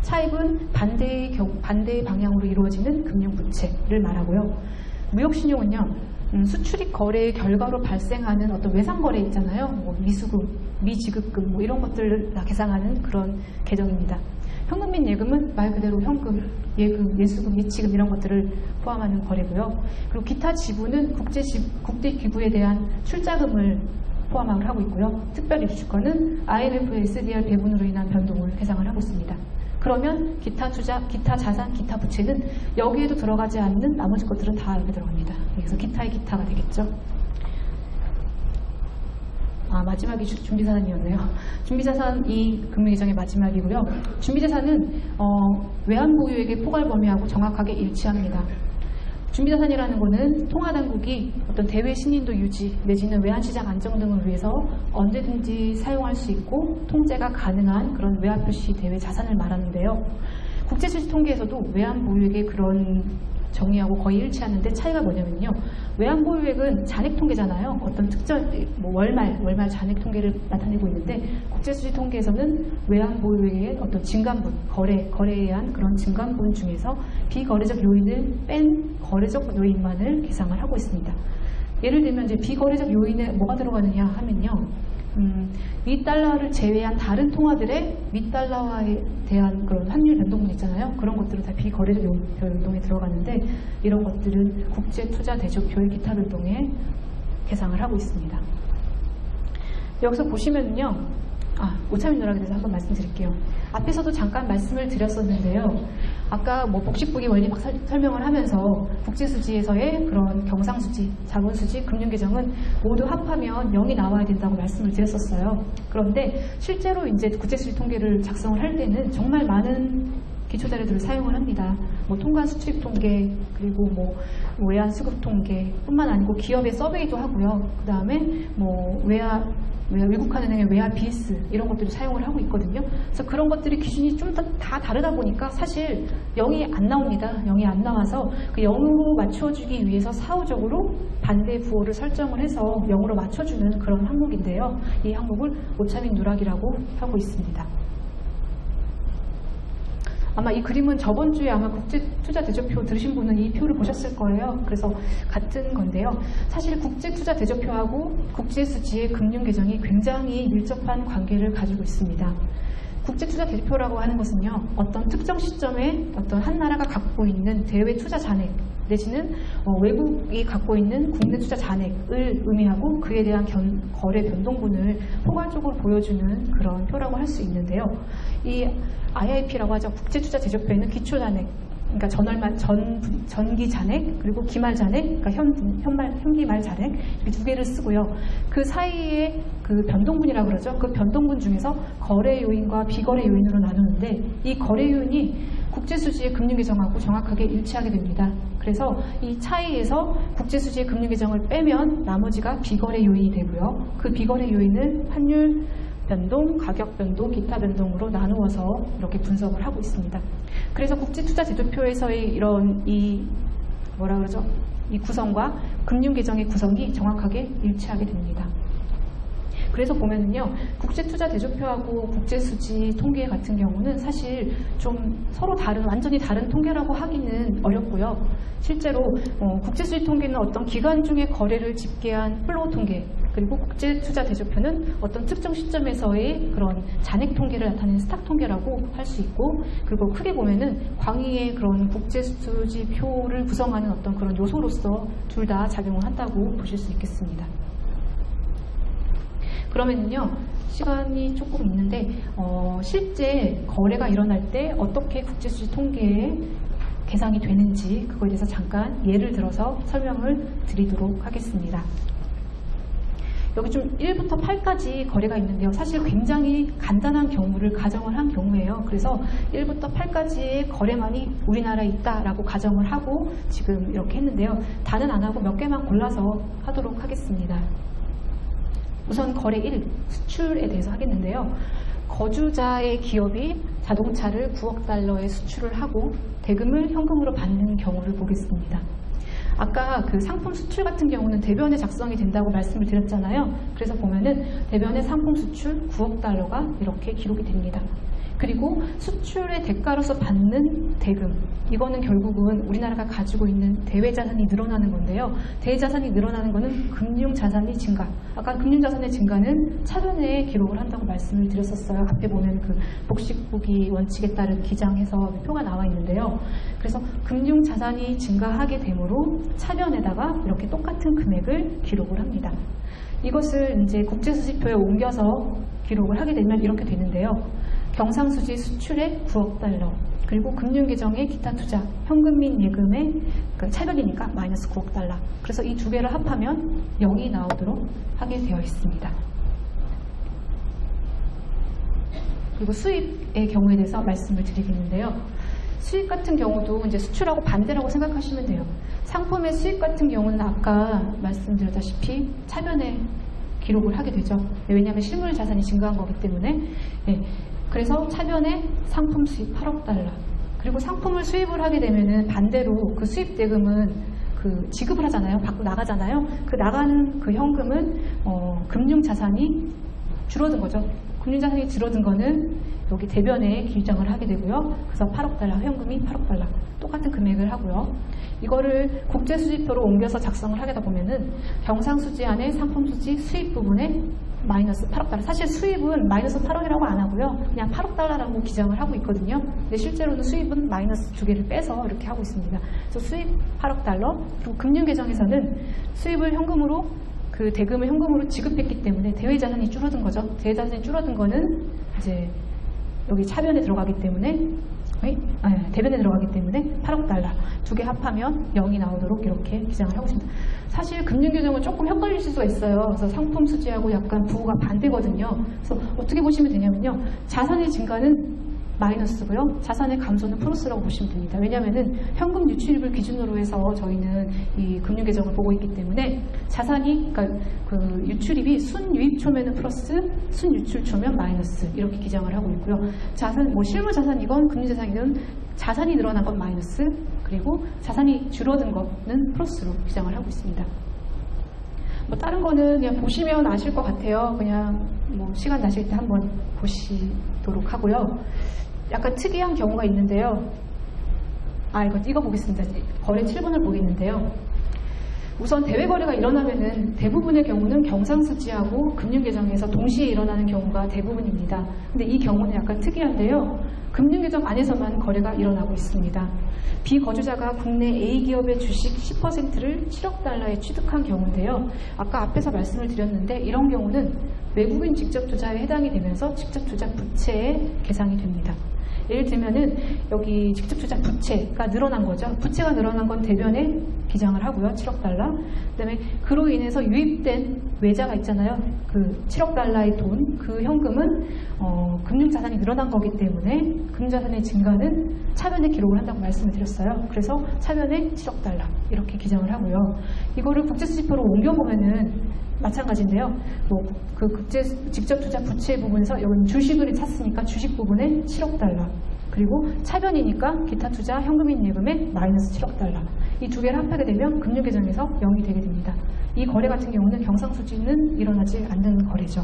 차익은 반대의 방향으로 이루어지는 금융부채를 말하고요. 무역신용은요. 수출입 거래의 결과로 발생하는 어떤 외상거래 있잖아요. 미수금, 미지급금 뭐 이런 것들을 다 계상하는 그런 계정입니다. 현금 및 예금은 말 그대로 현금, 예금, 예수금, 예치금 이런 것들을 포함하는 거래고요. 그리고 기타 지분은 국제 기구에 대한 출자금을 포함을 하고 있고요. 특별 입주권은 IMF의 SDR 배분으로 인한 변동을 계상을 하고 있습니다. 그러면 기타 투자, 기타 자산, 기타 부채는 여기에도 들어가지 않는 나머지 것들은 다 여기 들어갑니다. 그래서 기타의 기타가 되겠죠. 마지막이 준비자산이었네요. 준비자산이 금융계정의 마지막이고요. 준비자산은 외환보유액의 포괄 범위하고 정확하게 일치합니다. 준비자산이라는 것은 통화당국이 어떤 대외 신인도 유지 내지는 외환시장 안정 등을 위해서 언제든지 사용할 수 있고 통제가 가능한 그런 외화표시 대외 자산을 말하는데요. 국제수지 통계에서도 외환보유액의 그런 정의하고 거의 일치하는데 차이가 뭐냐면요. 외환보유액은 잔액 통계잖아요. 어떤 특정 월말 잔액 통계를 나타내고 있는데 국제수지 통계에서는 외환보유액의 어떤 증감분, 거래에 의한 그런 증감분 중에서 비거래적 요인을 뺀 거래적 요인만을 계상을 하고 있습니다. 예를 들면 이제 비거래적 요인에 뭐가 들어가느냐 하면요. 미달러를 제외한 다른 통화들의 미달러화에 대한 그런 환율 변동분 있잖아요. 그런 것들은 다 비거래적 변동에 들어가는데 이런 것들은 국제투자대조표의 기타 변동에 계상을 하고 있습니다. 여기서 보시면요. 오차민 누락에 대해서 한번 말씀드릴게요. 앞에서도 잠깐 말씀을 드렸었는데요. 아까 복식부기 원리 막 설명을 하면서 국제수지에서의 그런 경상수지, 자본수지, 금융계정은 모두 합하면 0이 나와야 된다고 말씀을 드렸었어요. 그런데 실제로 이제 국제수지 통계를 작성을 할 때는 정말 많은 기초자료들을 사용을 합니다. 통관 수출입 통계, 그리고 외환 수급 통계 뿐만 아니고 기업의 서베이도 하고요. 그 다음에 외국화은행의 외화 비스 이런 것들을 사용을 하고 있거든요. 그래서 그런 것들이 기준이 좀 다 다르다 보니까 사실 0이 안 나옵니다. 0이 안 나와서 그 0으로 맞춰주기 위해서 사후적으로 반대 부호를 설정을 해서 0으로 맞춰주는 그런 항목인데요. 이 항목을 오차민 누락이라고 하고 있습니다. 아마 이 그림은 저번 주에 아마 국제투자대조표 들으신 분은 이 표를 보셨을 거예요. 그래서 같은 건데요. 사실 국제투자대조표하고 국제수지의 금융계정이 굉장히 밀접한 관계를 가지고 있습니다. 국제투자대조표라고 하는 것은요. 어떤 특정 시점에 어떤 한 나라가 갖고 있는 대외 투자 잔액 내지는 외국이 갖고 있는 국내 투자 잔액을 의미하고 그에 대한 거래 변동분을 포괄적으로 보여주는 그런 표라고 할 수 있는데요. 이 IIP라고 하죠. 국제투자대조표에는 기초잔액, 그러니까 전기 잔액, 그리고 기말 잔액, 그러니까 현기말 잔액 이 두 개를 쓰고요. 그 사이에 그 변동분이라고 그러죠. 그 변동분 중에서 거래 요인과 비거래 요인으로 나누는데 이 거래 요인이 국제수지의 금융계정하고 정확하게 일치하게 됩니다. 그래서 이 차이에서 국제수지의 금융계정을 빼면 나머지가 비거래 요인이 되고요. 그 비거래 요인을 환율 변동, 가격 변동, 기타 변동으로 나누어서 이렇게 분석을 하고 있습니다. 그래서 국제투자제도표에서의 이런 이 구성과 금융계정의 구성이 정확하게 일치하게 됩니다. 그래서 보면은요, 국제투자대조표하고 국제수지 통계 같은 경우는 사실 좀 서로 완전히 다른 통계라고 하기는 어렵고요. 실제로 국제수지 통계는 어떤 기간 중의 거래를 집계한 플로우 통계, 그리고 국제투자대조표는 어떤 특정 시점에서의 그런 잔액 통계를 나타내는 스탁 통계라고 할 수 있고, 그리고 크게 보면은 광의의 그런 국제수지표를 구성하는 어떤 그런 요소로서 둘 다 작용을 한다고 보실 수 있겠습니다. 그러면요, 시간이 조금 있는데 실제 거래가 일어날 때 어떻게 국제수지 통계에 계상이 되는지 그거에 대해서 잠깐 예를 들어서 설명을 드리도록 하겠습니다. 여기 좀 1부터 8까지 거래가 있는데요. 사실 굉장히 간단한 경우를 가정을 한 경우예요. 그래서 1부터 8까지의 거래만이 우리나라에 있다라고 가정을 하고 지금 이렇게 했는데요. 다는 안 하고 몇 개만 골라서 하도록 하겠습니다. 우선 거래 1, 수출에 대해서 하겠는데요. 거주자의 기업이 자동차를 9억 달러에 수출을 하고 대금을 현금으로 받는 경우를 보겠습니다. 아까 그 상품 수출 같은 경우는 대변에 작성이 된다고 말씀을 드렸잖아요. 그래서 보면은 대변의 상품 수출 9억 달러가 이렇게 기록이 됩니다. 그리고 수출의 대가로서 받는 대금, 이거는 결국은 우리나라가 가지고 있는 대외자산이 늘어나는 건데요. 대외자산이 늘어나는 거는 금융자산이 증가. 아까 금융자산의 증가는 차변에 기록을 한다고 말씀을 드렸었어요. 앞에 보면 그 복식부기 원칙에 따른 기장해서 표가 나와 있는데요. 그래서 금융자산이 증가하게 되므로 차변에다가 이렇게 똑같은 금액을 기록을 합니다. 이것을 이제 국제수지표에 옮겨서 기록을 하게 되면 이렇게 되는데요. 경상수지 수출의 9억 달러, 그리고 금융계정의 기타 투자, 현금 및 예금의 차변이니까 마이너스 9억 달러. 그래서 이 두 개를 합하면 0이 나오도록 하게 되어 있습니다. 그리고 수입의 경우에 대해서 말씀을 드리겠는데요. 수입 같은 경우도 이제 수출하고 반대라고 생각하시면 돼요. 상품의 수입 같은 경우는 아까 말씀드렸다시피 차변에 기록을 하게 되죠. 왜냐하면 실물 자산이 증가한 거기 때문에. 그래서 차변에 상품 수입 8억 달러. 그리고 상품을 수입을 하게 되면은 반대로 그 수입 대금은 그 지급을 하잖아요. 밖으로 나가잖아요. 그 나가는 그 현금은 금융 자산이 줄어든 거죠. 금융 자산이 줄어든 거는 여기 대변에 기장을 하게 되고요. 그래서 8억 달러, 현금이 8억 달러 똑같은 금액을 하고요. 이거를 국제수지표로 옮겨서 작성을 하게 되다 보면은 경상수지 안에 상품수지 수입 부분에 마이너스 8억 달러. 사실 수입은 마이너스 8억이라고 안 하고요. 그냥 8억 달러라고 기장을 하고 있거든요. 근데 실제로는 수입은 마이너스 두 개를 빼서 이렇게 하고 있습니다. 그래서 수입 8억 달러, 그리고 금융계정에서는 수입을 현금으로 그 대금을 현금으로 지급했기 때문에 대외자산이 줄어든 거죠. 대외자산이 줄어든 거는 이제 여기 차변에 들어가기 때문에 대변에 들어가기 때문에 8억 달러 두 개 합하면 0이 나오도록 이렇게 기장을 하고 있습니다. 사실 금융규정은 조금 헷갈리실 수가 있어요. 그래서 상품 수지하고 약간 부호가 반대거든요. 그래서 어떻게 보시면 되냐면요. 자산의 증가는 마이너스고요. 자산의 감소는 플러스라고 보시면 됩니다. 왜냐하면 현금 유출입을 기준으로 해서 저희는 이 금융계정을 보고 있기 때문에 자산이, 그러니까 그 유출입이 순유입초면은 플러스, 순유출초면 마이너스 이렇게 기장을 하고 있고요. 자산, 뭐 실물 자산이건 금융자산이든 자산이 늘어난 건 마이너스, 그리고 자산이 줄어든 거는 플러스로 기장을 하고 있습니다. 뭐 다른 거는 그냥 보시면 아실 것 같아요. 그냥 뭐 시간 나실 때 한번 보시도록 하고요. 약간 특이한 경우가 있는데요. 이거 보겠습니다. 거래 7번을 보겠는데요. 우선 대외거래가 일어나면은 대부분의 경우는 경상수지하고 금융계정에서 동시에 일어나는 경우가 대부분입니다. 근데 이 경우는 약간 특이한데요. 금융계정 안에서만 거래가 일어나고 있습니다. 비거주자가 국내 A기업의 주식 10%를 7억 달러에 취득한 경우인데요. 아까 앞에서 말씀을 드렸는데 이런 경우는 외국인 직접 투자에 해당이 되면서 직접 투자 부채에 계상이 됩니다. 예를 들면은 여기 직접 투자 부채가 늘어난 거죠. 부채가 늘어난 건 대변에 기장을 하고요. 7억 달러. 그다음에 그로 인해서 유입된 외자가 있잖아요. 그 7억 달러의 돈, 그 현금은 금융자산이 늘어난 거기 때문에 금융자산의 증가는 차변에 기록을 한다고 말씀을 드렸어요. 그래서 차변에 7억 달러 이렇게 기장을 하고요. 이거를 국제수지표로 옮겨보면은 마찬가지인데요. 그 국제 직접 투자 부채 부분에서 여기 주식을 샀으니까 주식 부분에 7억 달러. 그리고 차변이니까 기타 투자 현금 및 예금에 마이너스 7억 달러. 이 두 개를 합하게 되면 금융계정에서 0이 되게 됩니다. 이 거래 같은 경우는 경상수지는 일어나지 않는 거래죠.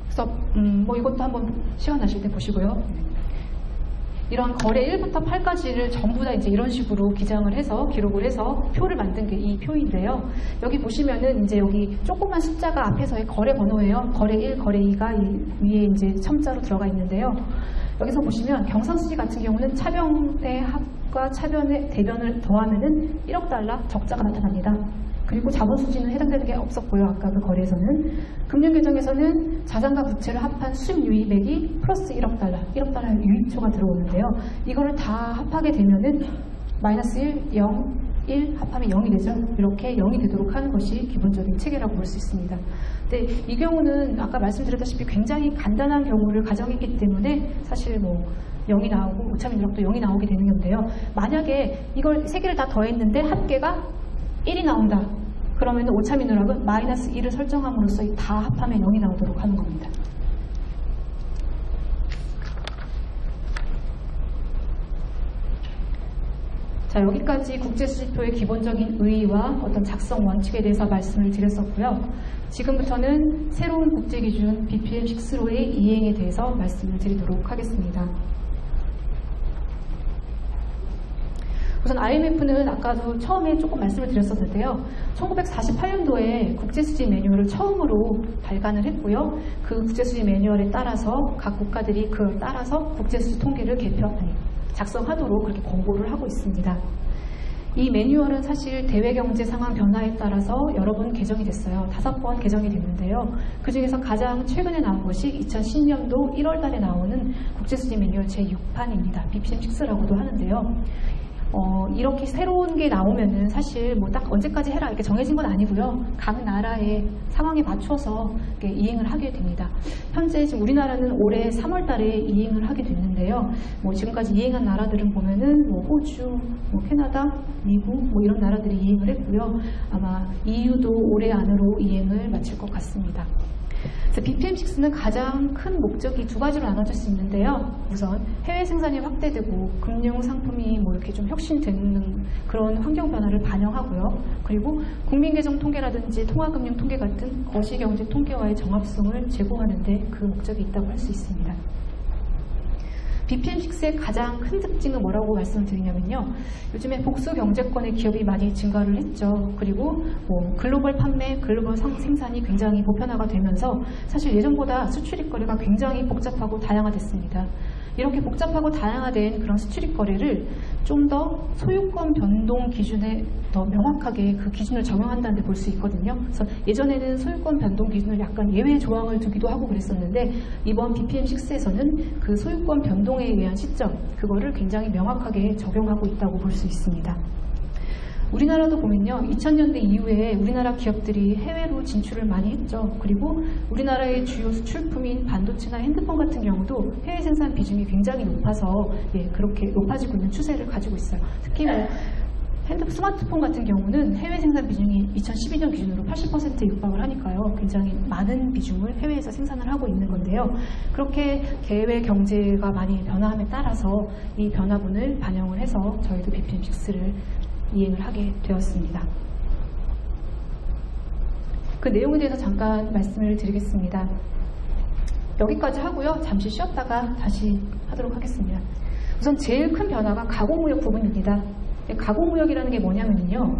그래서 뭐 이것도 한번 시간 나실 때 보시고요. 이런 거래 1부터 8까지를 전부 다 이제 이런 식으로 기장을 해서 기록을 해서 표를 만든 게 이 표인데요. 여기 보시면은 이제 여기 조그만 숫자가 앞에서의 거래 번호예요. 거래 1, 거래 2가 위에 이제 첨자로 들어가 있는데요. 여기서 보시면 경상수지 같은 경우는 차변의 합과 차변의 대변을 더하면은 1억 달러 적자가 나타납니다. 그리고 자본수지는 해당되는 게 없었고요. 아까 그 거래에서는. 금융계정에서는 자산과 부채를 합한 순유입액이 플러스 1억 달러, 1억 달러의 유입초가 들어오는데요. 이거를 다 합하게 되면은 마이너스 1, 0, 1 합하면 0이 되죠. 이렇게 0이 되도록 하는 것이 기본적인 체계라고 볼 수 있습니다. 근데 이 경우는 아까 말씀드렸다시피 굉장히 간단한 경우를 가정했기 때문에 사실 뭐 0이 나오고 오차민 누락도 0이 나오게 되는 건데요. 만약에 이걸 세 개를 다 더했는데 합계가 1이 나온다. 그러면 오차민 누락은 마이너스 1을 설정함으로써 다 합하면 0이 나오도록 하는 겁니다. 자, 여기까지 국제수지표의 기본적인 의의와 어떤 작성 원칙에 대해서 말씀을 드렸었고요. 지금부터는 새로운 국제기준 BPM6로의 이행에 대해서 말씀을 드리도록 하겠습니다. 우선 IMF는 아까도 처음에 조금 말씀을 드렸었는데요. 1948년도에 국제수지 매뉴얼을 처음으로 발간을 했고요. 그 국제수지 매뉴얼에 따라서 각 국가들이 그걸 따라서 국제수지 통계를 작성하도록 그렇게 권고를 하고 있습니다. 이 매뉴얼은 사실 대외경제 상황 변화에 따라서 여러 번 개정이 됐어요. 5번 개정이 됐는데요. 그 중에서 가장 최근에 나온 것이 2010년도 1월 달에 나오는 국제수지 매뉴얼 제6판입니다. BPM6라고도 하는데요. 이렇게 새로운 게 나오면은 사실 뭐 딱 언제까지 해라 이렇게 정해진 건 아니고요. 각 나라의 상황에 맞춰서 이행을 하게 됩니다. 현재 지금 우리나라는 올해 3월 달에 이행을 하게 됐는데요. 뭐 지금까지 이행한 나라들은 보면은 뭐 호주, 뭐 캐나다, 미국 뭐 이런 나라들이 이행을 했고요. 아마 EU도 올해 안으로 이행을 마칠 것 같습니다. BPM6는 가장 큰 목적이 두 가지로 나눠질 수 있는데요. 우선 해외 생산이 확대되고 금융 상품이 뭐 이렇게 좀 혁신되는 그런 환경 변화를 반영하고요. 그리고 국민계정 통계라든지 통화금융 통계 같은 거시경제 통계와의 정합성을 제고하는 데 그 목적이 있다고 할 수 있습니다. BPM6의 가장 큰 특징은 뭐라고 말씀을 드리냐면요. 요즘에 복수 경제권의 기업이 많이 증가를 했죠. 그리고 뭐 글로벌 판매, 글로벌 생산이 굉장히 보편화가 되면서 사실 예전보다 수출입 거래가 굉장히 복잡하고 다양화됐습니다. 이렇게 복잡하고 다양화된 그런 수출입 거래를 좀 더 소유권 변동 기준에 더 명확하게 그 기준을 적용한다는 데 볼 수 있거든요. 그래서 예전에는 소유권 변동 기준을 약간 예외 조항을 두기도 하고 그랬었는데 이번 BPM6에서는 그 소유권 변동에 의한 시점, 그거를 굉장히 명확하게 적용하고 있다고 볼 수 있습니다. 우리나라도 보면요. 2000년대 이후에 우리나라 기업들이 해외로 진출을 많이 했죠. 그리고 우리나라의 주요 수출품인 반도체나 핸드폰 같은 경우도 해외 생산 비중이 굉장히 높아서 그렇게 높아지고 있는 추세를 가지고 있어요. 특히 뭐 스마트폰 같은 경우는 해외 생산 비중이 2012년 기준으로 80%에 육박을 하니까요. 굉장히 많은 비중을 해외에서 생산을 하고 있는 건데요. 그렇게 대외 경제가 많이 변화함에 따라서 이 변화분을 반영을 해서 저희도 BPM6를 이행을 하게 되었습니다. 그 내용에 대해서 잠깐 말씀을 드리겠습니다. 여기까지 하고요. 잠시 쉬었다가 다시 하도록 하겠습니다. 우선 제일 큰 변화가 가공무역 부분입니다. 가공무역이라는 게 뭐냐면요.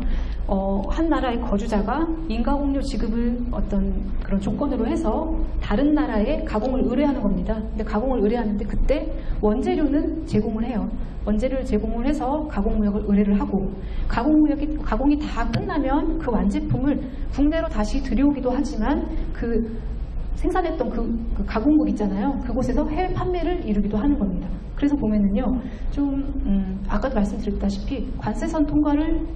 한 나라의 거주자가 인가공료 지급을 어떤 그런 조건으로 해서 다른 나라에 가공을 의뢰하는 겁니다. 근데 가공을 의뢰하는데 그때 원재료는 제공을 해요. 원재료를 제공을 해서 가공무역을 의뢰를 하고 가공이 다 끝나면 그 완제품을 국내로 다시 들여오기도 하지만 그 생산했던 그 가공국 있잖아요. 그곳에서 해외 판매를 이루기도 하는 겁니다. 그래서 보면은요, 아까도 말씀드렸다시피 관세선 통과를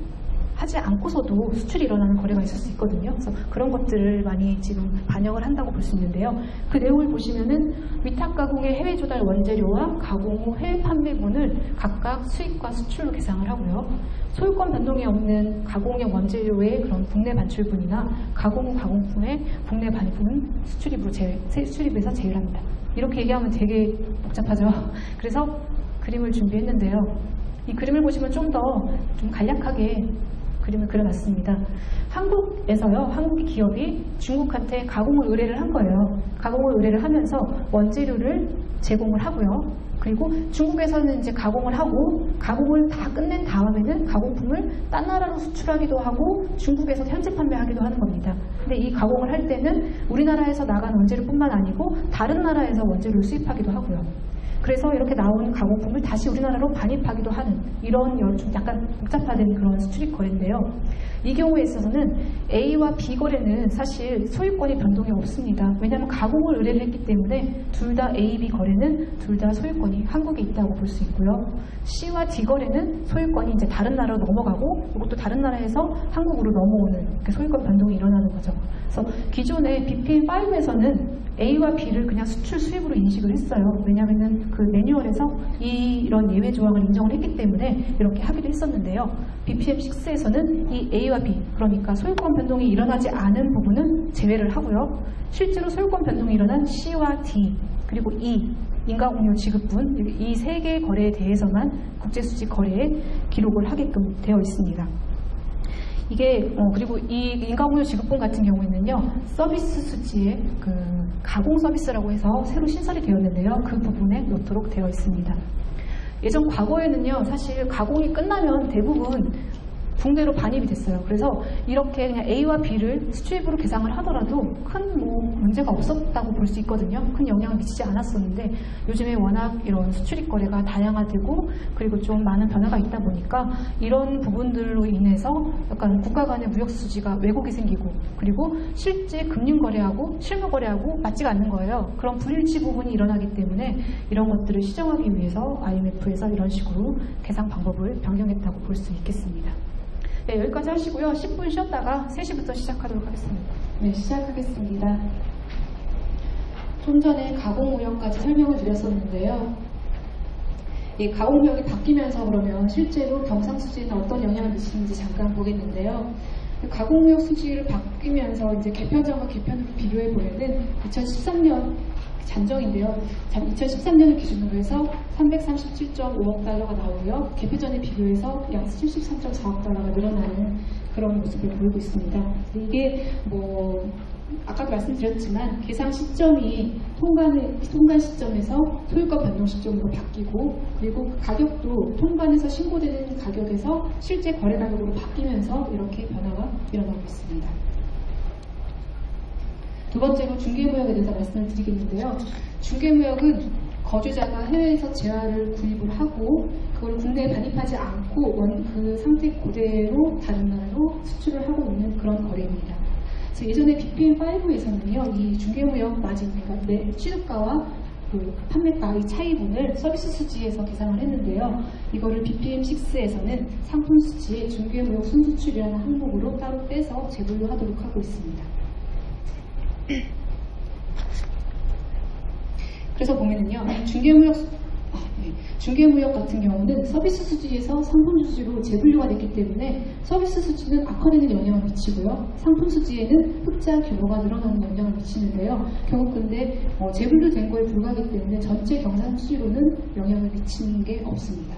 하지 않고서도 수출이 일어나는 거래가 있을 수 있거든요. 그래서 그런 것들을 많이 지금 반영을 한다고 볼 수 있는데요. 그 내용을 보시면은 위탁 가공의 해외 조달 원재료와 가공 후 해외 판매분을 각각 수입과 수출로 계상을 하고요. 소유권 변동이 없는 가공용 원재료의 그런 국내 반출분이나 가공 후 가공품의 국내 반입분은 수출입에서 제외합니다. 이렇게 얘기하면 되게 복잡하죠. 그래서 그림을 준비했는데요. 이 그림을 보시면 좀 간략하게 그림을 그려놨습니다. 한국에서요, 한국 기업이 중국한테 가공을 의뢰를 한 거예요. 가공을 의뢰를 하면서 원재료를 제공을 하고요. 그리고 중국에서는 이제 가공을 하고 가공을 다 끝낸 다음에는 가공품을 딴 나라로 수출하기도 하고 중국에서 현지 판매하기도 하는 겁니다. 근데 이 가공을 할 때는 우리나라에서 나간 원재료뿐만 아니고 다른 나라에서 원재료를 수입하기도 하고요. 그래서 이렇게 나온 가공품을 다시 우리나라로 반입하기도 하는 이런 좀 약간 복잡화된 그런 수출입 거래인데요. 이 경우에 있어서는 A와 B 거래는 사실 소유권이 변동이 없습니다. 왜냐하면 가공을 의뢰를 했기 때문에 둘 다 A, B 거래는 둘 다 소유권이 한국에 있다고 볼 수 있고요. C와 D 거래는 소유권이 이제 다른 나라로 넘어가고 이것도 다른 나라에서 한국으로 넘어오는 소유권 변동이 일어나는 거죠. 그래서 기존의 BPM5에서는 A와 B를 그냥 수출 수입으로 인식을 했어요. 왜냐하면 그 매뉴얼에서 이런 예외 조항을 인정을 했기 때문에 이렇게 하기도 했었는데요. BPM6에서는 이 A와 B, 그러니까 소유권 변동이 일어나지 않은 부분은 제외를 하고요. 실제로 소유권 변동이 일어난 C와 D, 그리고 E, 인가공료 지급분, 이 세 개의 거래에 대해서만 국제수지 거래에 기록을 하게끔 되어 있습니다. 이게 그리고 이 인과공유 지급분 같은 경우에는요, 서비스 수지에 그 가공 서비스라고 해서 새로 신설이 되었는데요. 그 부분에 놓도록 되어 있습니다. 예전 과거에는요, 사실 가공이 끝나면 대부분 붕대로 반입이 됐어요. 그래서 이렇게 그냥 A와 B를 수출입으로 계상을 하더라도 큰 문제가 없었다고 볼 수 있거든요. 큰 영향을 미치지 않았었는데 요즘에 워낙 이런 수출입 거래가 다양화되고 그리고 좀 많은 변화가 있다 보니까 이런 부분들로 인해서 약간 국가 간의 무역 수지가 왜곡이 생기고 그리고 실제 금융 거래하고 실무 거래하고 맞지가 않는 거예요. 그런 불일치 부분이 일어나기 때문에 이런 것들을 시정하기 위해서 IMF에서 이런 식으로 계상 방법을 변경했다고 볼 수 있겠습니다. 네, 여기까지 하시고요. 10분 쉬었다가 3시부터 시작하도록 하겠습니다. 네, 시작하겠습니다. 좀 전에 가공무역까지 설명을 드렸었는데요. 이 가공무역이 바뀌면서 그러면 실제로 경상수지에는 어떤 영향을 미치는지 잠깐 보겠는데요. 가공무역 수지를 바뀌면서 이제 개편전과 개편을 비교해 보면은 2013년 잔정인데요. 2013년을 기준으로 해서 337.5억 달러가 나오고요. 개편전에 비교해서 약 73.4억 달러가 늘어나는 그런 모습을 보이고 있습니다. 이게 아까도 말씀드렸지만 계상 시점이 통관 시점에서 소유가 변동 시점으로 바뀌고 그리고 가격도 통관에서 신고되는 가격에서 실제 거래 가격으로 바뀌면서 이렇게 변화가 일어나고 있습니다. 두 번째로 중개무역에 대해서 말씀을 드리겠는데요. 중개무역은 거주자가 해외에서 재화를 구입을 하고 그걸 국내에 반입하지 않고 그 상태 그대로 다른 나라로 수출을 하고 있는 그런 거래입니다. 그래서 예전에 BPM5에서는요, 이 중개무역 마진, 그러니까 취득가와 그 판매가 의 차이분을 서비스 수지에서 계산을 했는데요. 이거를 BPM6에서는 상품 수지에 중개무역 순수출이라는 항목으로 따로 떼서 재분류하도록 하고 있습니다. 그래서 보면은요, 중개무역 같은 경우는 서비스 수지에서 상품 수지로 재분류가 됐기 때문에 서비스 수지는 악화되는 영향을 미치고요. 상품 수지에는 흑자 규모가 늘어나는 영향을 미치는데요. 결국 근데 재분류된 거에 불과하기 때문에 전체 경상 수지로는 영향을 미치는 게 없습니다.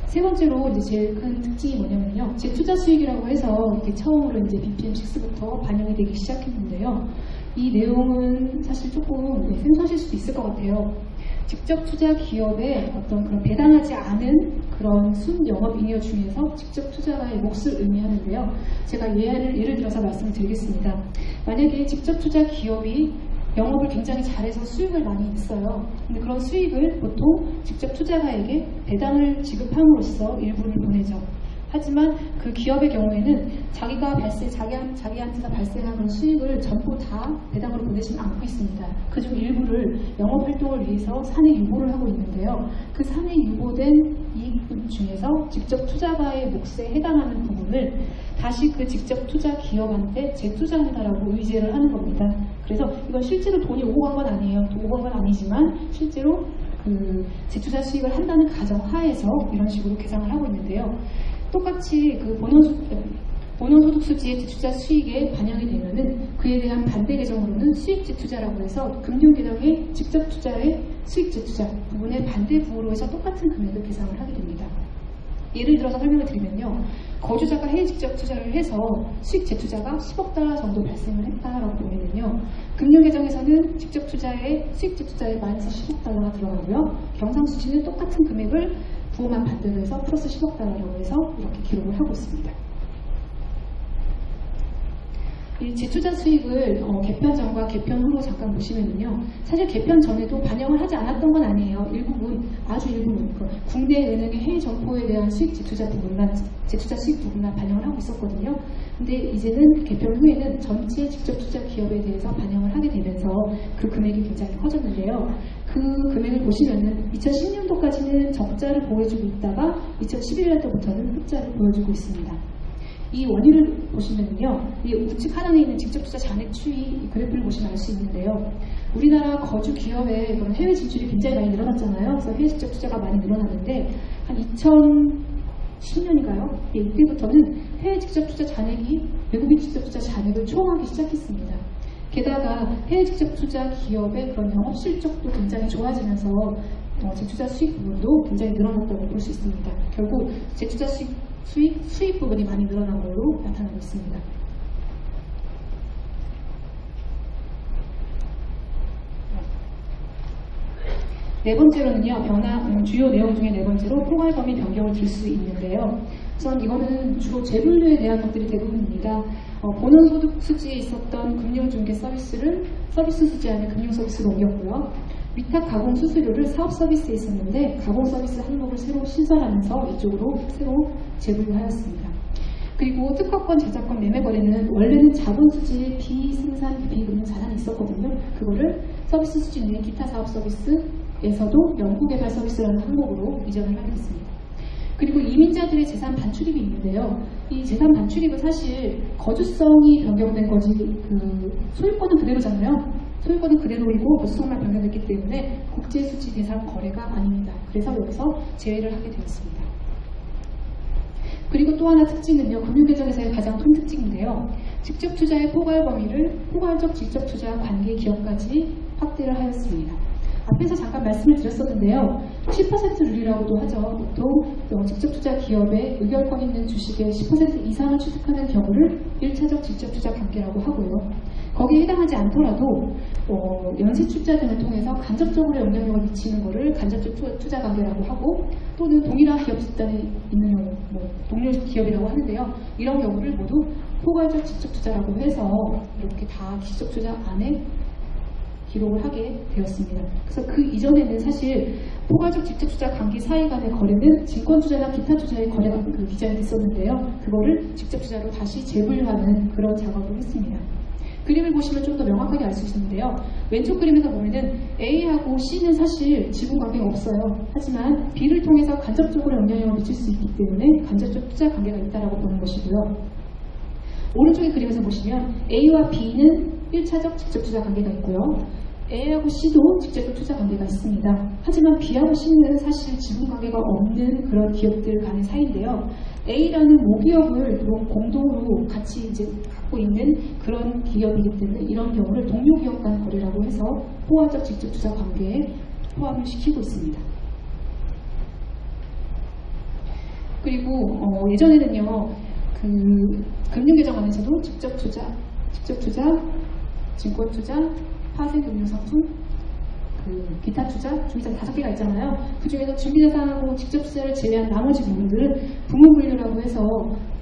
세 번째로 이제 제일 큰 특징이 뭐냐면요. 재투자 수익이라고 해서 이게 처음으로 이제 BPM6부터 반영이 되기 시작했는데요. 이 내용은 사실 조금 생소하실 수도 있을 것 같아요. 직접 투자 기업의 어떤 그런 배당하지 않은 그런 순 영업잉여 중에서 직접 투자가의 몫을 의미하는데요. 제가 예를 들어서 말씀을 드리겠습니다. 만약에 직접 투자 기업이 영업을 굉장히 잘해서 수익을 많이 냈어요. 근데 그런 수익을 보통 직접 투자가에게 배당을 지급함으로써 일부를 보내죠. 하지만 그 기업의 경우에는 자기한테서 발생한 그런 수익을 전부 다 배당으로 보내지는 않고 있습니다. 그중 일부를 영업활동을 위해서 산에 유보를 하고 있는데요. 그 산에 유보된 이익 중에서 직접 투자가의 몫에 해당하는 부분을 다시 그 직접 투자 기업한테 재투자한다라고 의제를 하는 겁니다. 그래서 이건 실제로 돈이 오고 간 건 아니에요. 오고 간 건 아니지만 실제로 그 재투자 수익을 한다는 가정 하에서 이런 식으로 계산을 하고 있는데요. 똑같이 그 본연소득 수지의 재투자 수익에 반영이 되면은 그에 대한 반대 계정으로는 수익 재투자라고 해서 금융계정의 직접 투자의 수익 재투자 부분의 반대 부호로 해서 똑같은 금액을 계산을 하게 됩니다. 예를 들어서 설명을 드리면요. 거주자가 해외 직접 투자를 해서 수익 재투자가 10억 달러 정도 발생을 했다라고 보면은요. 금융계정에서는 직접 투자에 수익 재투자에 마이너스 10억 달러가 들어가고요. 경상수지는 똑같은 금액을 부호만 반대로 해서 플러스 10억 달러라고 해서 이렇게 기록을 하고 있습니다. 이 재투자 수익을 개편 전과 개편 후로 잠깐 보시면은요. 사실 개편 전에도 반영을 하지 않았던 건 아니에요. 아주 일부분 국내 은행의 해외 점포에 대한 수익 재투자 수익 부분만 반영을 하고 있었거든요. 근데 이제는 개편 후에는 전체 직접 투자 기업에 대해서 반영을 하게 되면서 그 금액이 굉장히 커졌는데요. 그 금액을 보시면은 2010년도까지는 적자를 보여주고 있다가 2011년도부터는 흑자를 보여주고 있습니다. 이 원인을 보시면요. 이 우측 하단에 있는 직접 투자 잔액 추이 그래프를 보시면 알 수 있는데요. 우리나라 거주 기업의 그런 해외 진출이 굉장히 많이 늘어났잖아요. 그래서 해외 직접 투자가 많이 늘어났는데 한 2010년인가요? 이때부터는 해외 직접 투자 잔액이 외국인 직접 투자 잔액을 초과하기 시작했습니다. 게다가 해외 직접 투자 기업의 그런 영업 실적도 굉장히 좋아지면서 재투자 수익 부분도 굉장히 늘어났다고 볼 수 있습니다. 결국 재투자 수익 수입 부분이 많이 늘어난 걸로 나타나고 있습니다. 네 번째로는요, 주요 내용 중에 네 번째로 포괄범위 변경을 줄 수 있는데요. 우선 이거는 주로 재분류에 대한 것들이 대부분입니다. 본원소득 수지에 있었던 금융중개 서비스를 서비스 수지 안에 금융서비스로 옮겼고요. 위탁 가공 수수료를 사업 서비스에 있었는데 가공 서비스 항목을 새로 신설하면서 이쪽으로 새로 재분류하였습니다. 그리고 특허권, 저작권, 매매 거래는 원래는 자본 수지에 비생산, 비금융 자산이 있었거든요. 그거를 서비스 수지 내 기타 사업 서비스에서도 연구개발 서비스라는 항목으로 이전을 하게 됐습니다. 그리고 이민자들의 재산 반출입이 있는데요. 이 재산 반출입은 사실 거주성이 변경된 거지 소유권은 그대로잖아요. 소유권은 그대로이고 거주성만 변경됐기 때문에 국제수지 대상 거래가 아닙니다. 그래서 여기서 제외를 하게 되었습니다. 그리고 또 하나 특징은요. 금융개정에서의 가장 큰 특징인데요. 직접 투자의 포괄 범위를 포괄적 직접 투자 관계 기업까지 확대를 하였습니다. 앞에서 잠깐 말씀을 드렸었는데요. 10% 룰이라고도 하죠. 보통 직접 투자 기업의 의결권 있는 주식의 10% 이상을 취득하는 경우를 1차적 직접 투자 관계라고 하고요. 거기에 해당하지 않더라도 연쇄 출자 등을 통해서 간접적으로 영향력을 미치는 것을 간접적 투자 관계라고 하고 또는 동일한 기업 집단에 있는 경우, 동료 기업이라고 하는데요. 이런 경우를 모두 포괄적 직접 투자라고 해서 이렇게 다 직접 투자 안에 기록을 하게 되었습니다. 그래서 그 이전에는 사실 포괄적 직접 투자 관계 사이 간의 거래는 증권 투자나 기타 투자의 거래가 기재가 됐었는데요. 그거를 직접 투자로 다시 재분류하는 그런 작업을 했습니다. 그림을 보시면 좀 더 명확하게 알 수 있는데요. 왼쪽 그림에서 보면은 A하고 C는 사실 지분 관계가 없어요. 하지만 B를 통해서 간접적으로 영향력을 미칠 수 있기 때문에 간접적 투자 관계가 있다라고 보는 것이고요. 오른쪽의 그림에서 보시면 A와 B는 1차적 직접 투자 관계가 있고요. A하고 C도 직접적 투자 관계가 있습니다. 하지만 B하고 C는 사실 지분 관계가 없는 그런 기업들 간의 사이인데요. A라는 모기업을 공동으로 같이 이제 갖고 있는 그런 기업이기 때문에 이런 경우를 동료 기업 간 거래라고 해서 포괄적 직접 투자 관계에 포함을 시키고 있습니다. 그리고 예전에는요, 금융개정 안에서도 직접 투자, 증권 투자, 파생금융상품, 기타 투자, 준비자산 5개가 있잖아요. 그 중에서 준비자산하고 직접 투자를 제외한 나머지 부분들은 부문분류라고 해서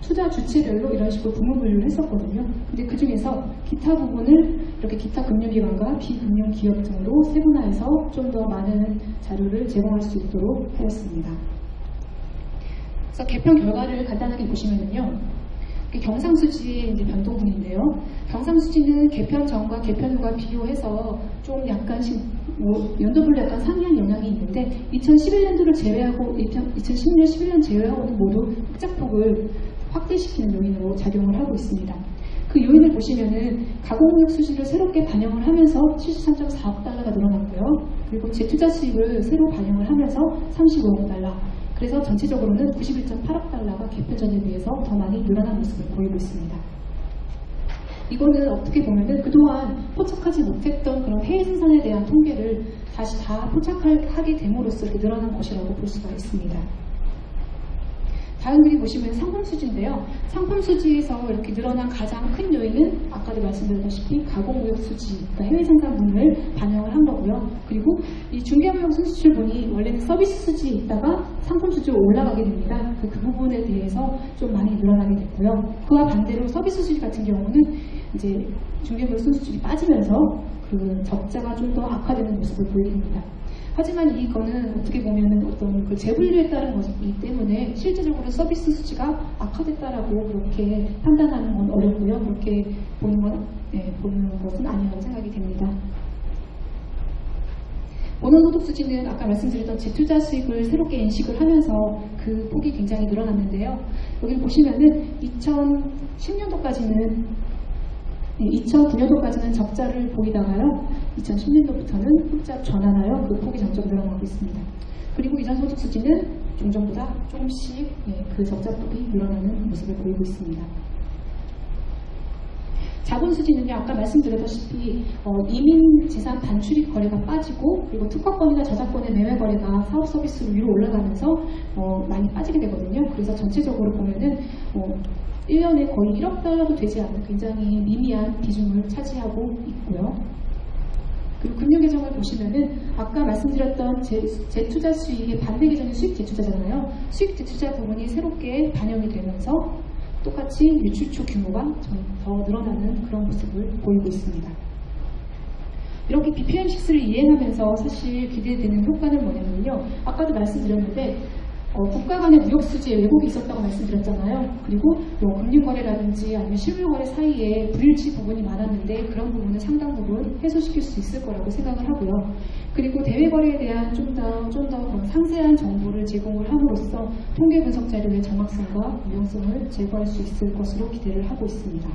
투자 주체별로 이런 식으로 부문분류를 했었거든요. 근데 그 중에서 기타 부분을 이렇게 기타 금융기관과 비금융기업 등으로 세분화해서 좀 더 많은 자료를 제공할 수 있도록 하였습니다. 그래서 개편 결과를 간단하게 보시면요. 경상수지의 이제 변동분인데요. 경상수지는 개편 전과 개편 후가 비교해서 좀 약간씩 연도별로 약간 상이한 영향이 있는데 2011년도를 제외하고 2010년, 11년 제외하고는 모두 흑자폭을 확대시키는 요인으로 작용을 하고 있습니다. 그 요인을 보시면은 가공무역 수지를 새롭게 반영을 하면서 73.4억 달러가 늘어났고요. 그리고 재투자 수익을 새로 반영을 하면서 35억 달러. 그래서 전체적으로는 91.8억 달러가 개편 전에 비해서 더 많이 늘어난 모습을 보이고 있습니다. 이거는 어떻게 보면은 그동안 포착하지 못했던 그런 해외 생산에 대한 통계를 다시 다 포착하게 됨으로써 이렇게 늘어난 것이라고 볼 수가 있습니다. 다음 그림 보시면 상품 수지인데요. 상품 수지에서 이렇게 늘어난 가장 큰 요인은 아까도 말씀드렸다시피 가공무역 수지, 그러니까 해외 생산분을 반영을 한 거고요. 그리고 이 중개무역 순수출분이 원래는 서비스 수지에 있다가 상품 수지로 올라가게 됩니다. 그 부분에 대해서 좀 많이 늘어나게 됐고요. 그와 반대로 서비스 수지 같은 경우는 이제 중개무역 순수출이 빠지면서 그 적자가 좀 더 악화되는 모습을 보이게 됩니다. 하지만 이거는 어떻게 보면은 어떤 그 재분류에 따른 것이기 때문에 실제적으로 서비스 수치가 악화됐다라고 그렇게 판단하는 건 어렵고요. 그렇게 보는 것은 아니라고 생각이 됩니다. 본원소득 수지는 아까 말씀드렸던 재투자 수익을 새롭게 인식을 하면서 그 폭이 굉장히 늘어났는데요. 여기 보시면은 2009년도까지는 적자를 보이다가요. 2010년도부터는 흑자 전환하여 그 폭이 점점 늘어나고 있습니다. 그리고 이전 소득 수지는 종전보다 조금씩 그 적자 폭이 늘어나는 모습을 보이고 있습니다. 자본 수지는요, 아까 말씀드렸다시피 이민 재산 반출입 거래가 빠지고 그리고 특허권이나 저작권의 매매 거래가 사업 서비스로 위로 올라가면서 많이 빠지게 되거든요. 그래서 전체적으로 보면은 1년에 거의 1억 달러도 되지 않는 굉장히 미미한 비중을 차지하고 있고요. 그리고 금융 계정을 보시면은 아까 말씀드렸던 재투자 수익의 반대 계정이 수익 재투자잖아요. 수익 재투자 부분이 새롭게 반영이 되면서 똑같이 유출처 규모가 더 늘어나는 그런 모습을 보이고 있습니다. 이렇게 BPM6를 이행하면서 사실 기대되는 효과는 뭐냐면요. 아까도 말씀드렸는데 국가 간의 무역 수지에 왜곡이 있었다고 말씀드렸잖아요. 그리고 금융거래라든지 아니면 실물거래 사이에 불일치 부분이 많았는데 그런 부분은 상당 부분 해소시킬 수 있을 거라고 생각을 하고요. 그리고 대외거래에 대한 좀 더 상세한 정보를 제공을 함으로써 통계 분석 자료의 정확성과 유용성을 제고할 수 있을 것으로 기대를 하고 있습니다.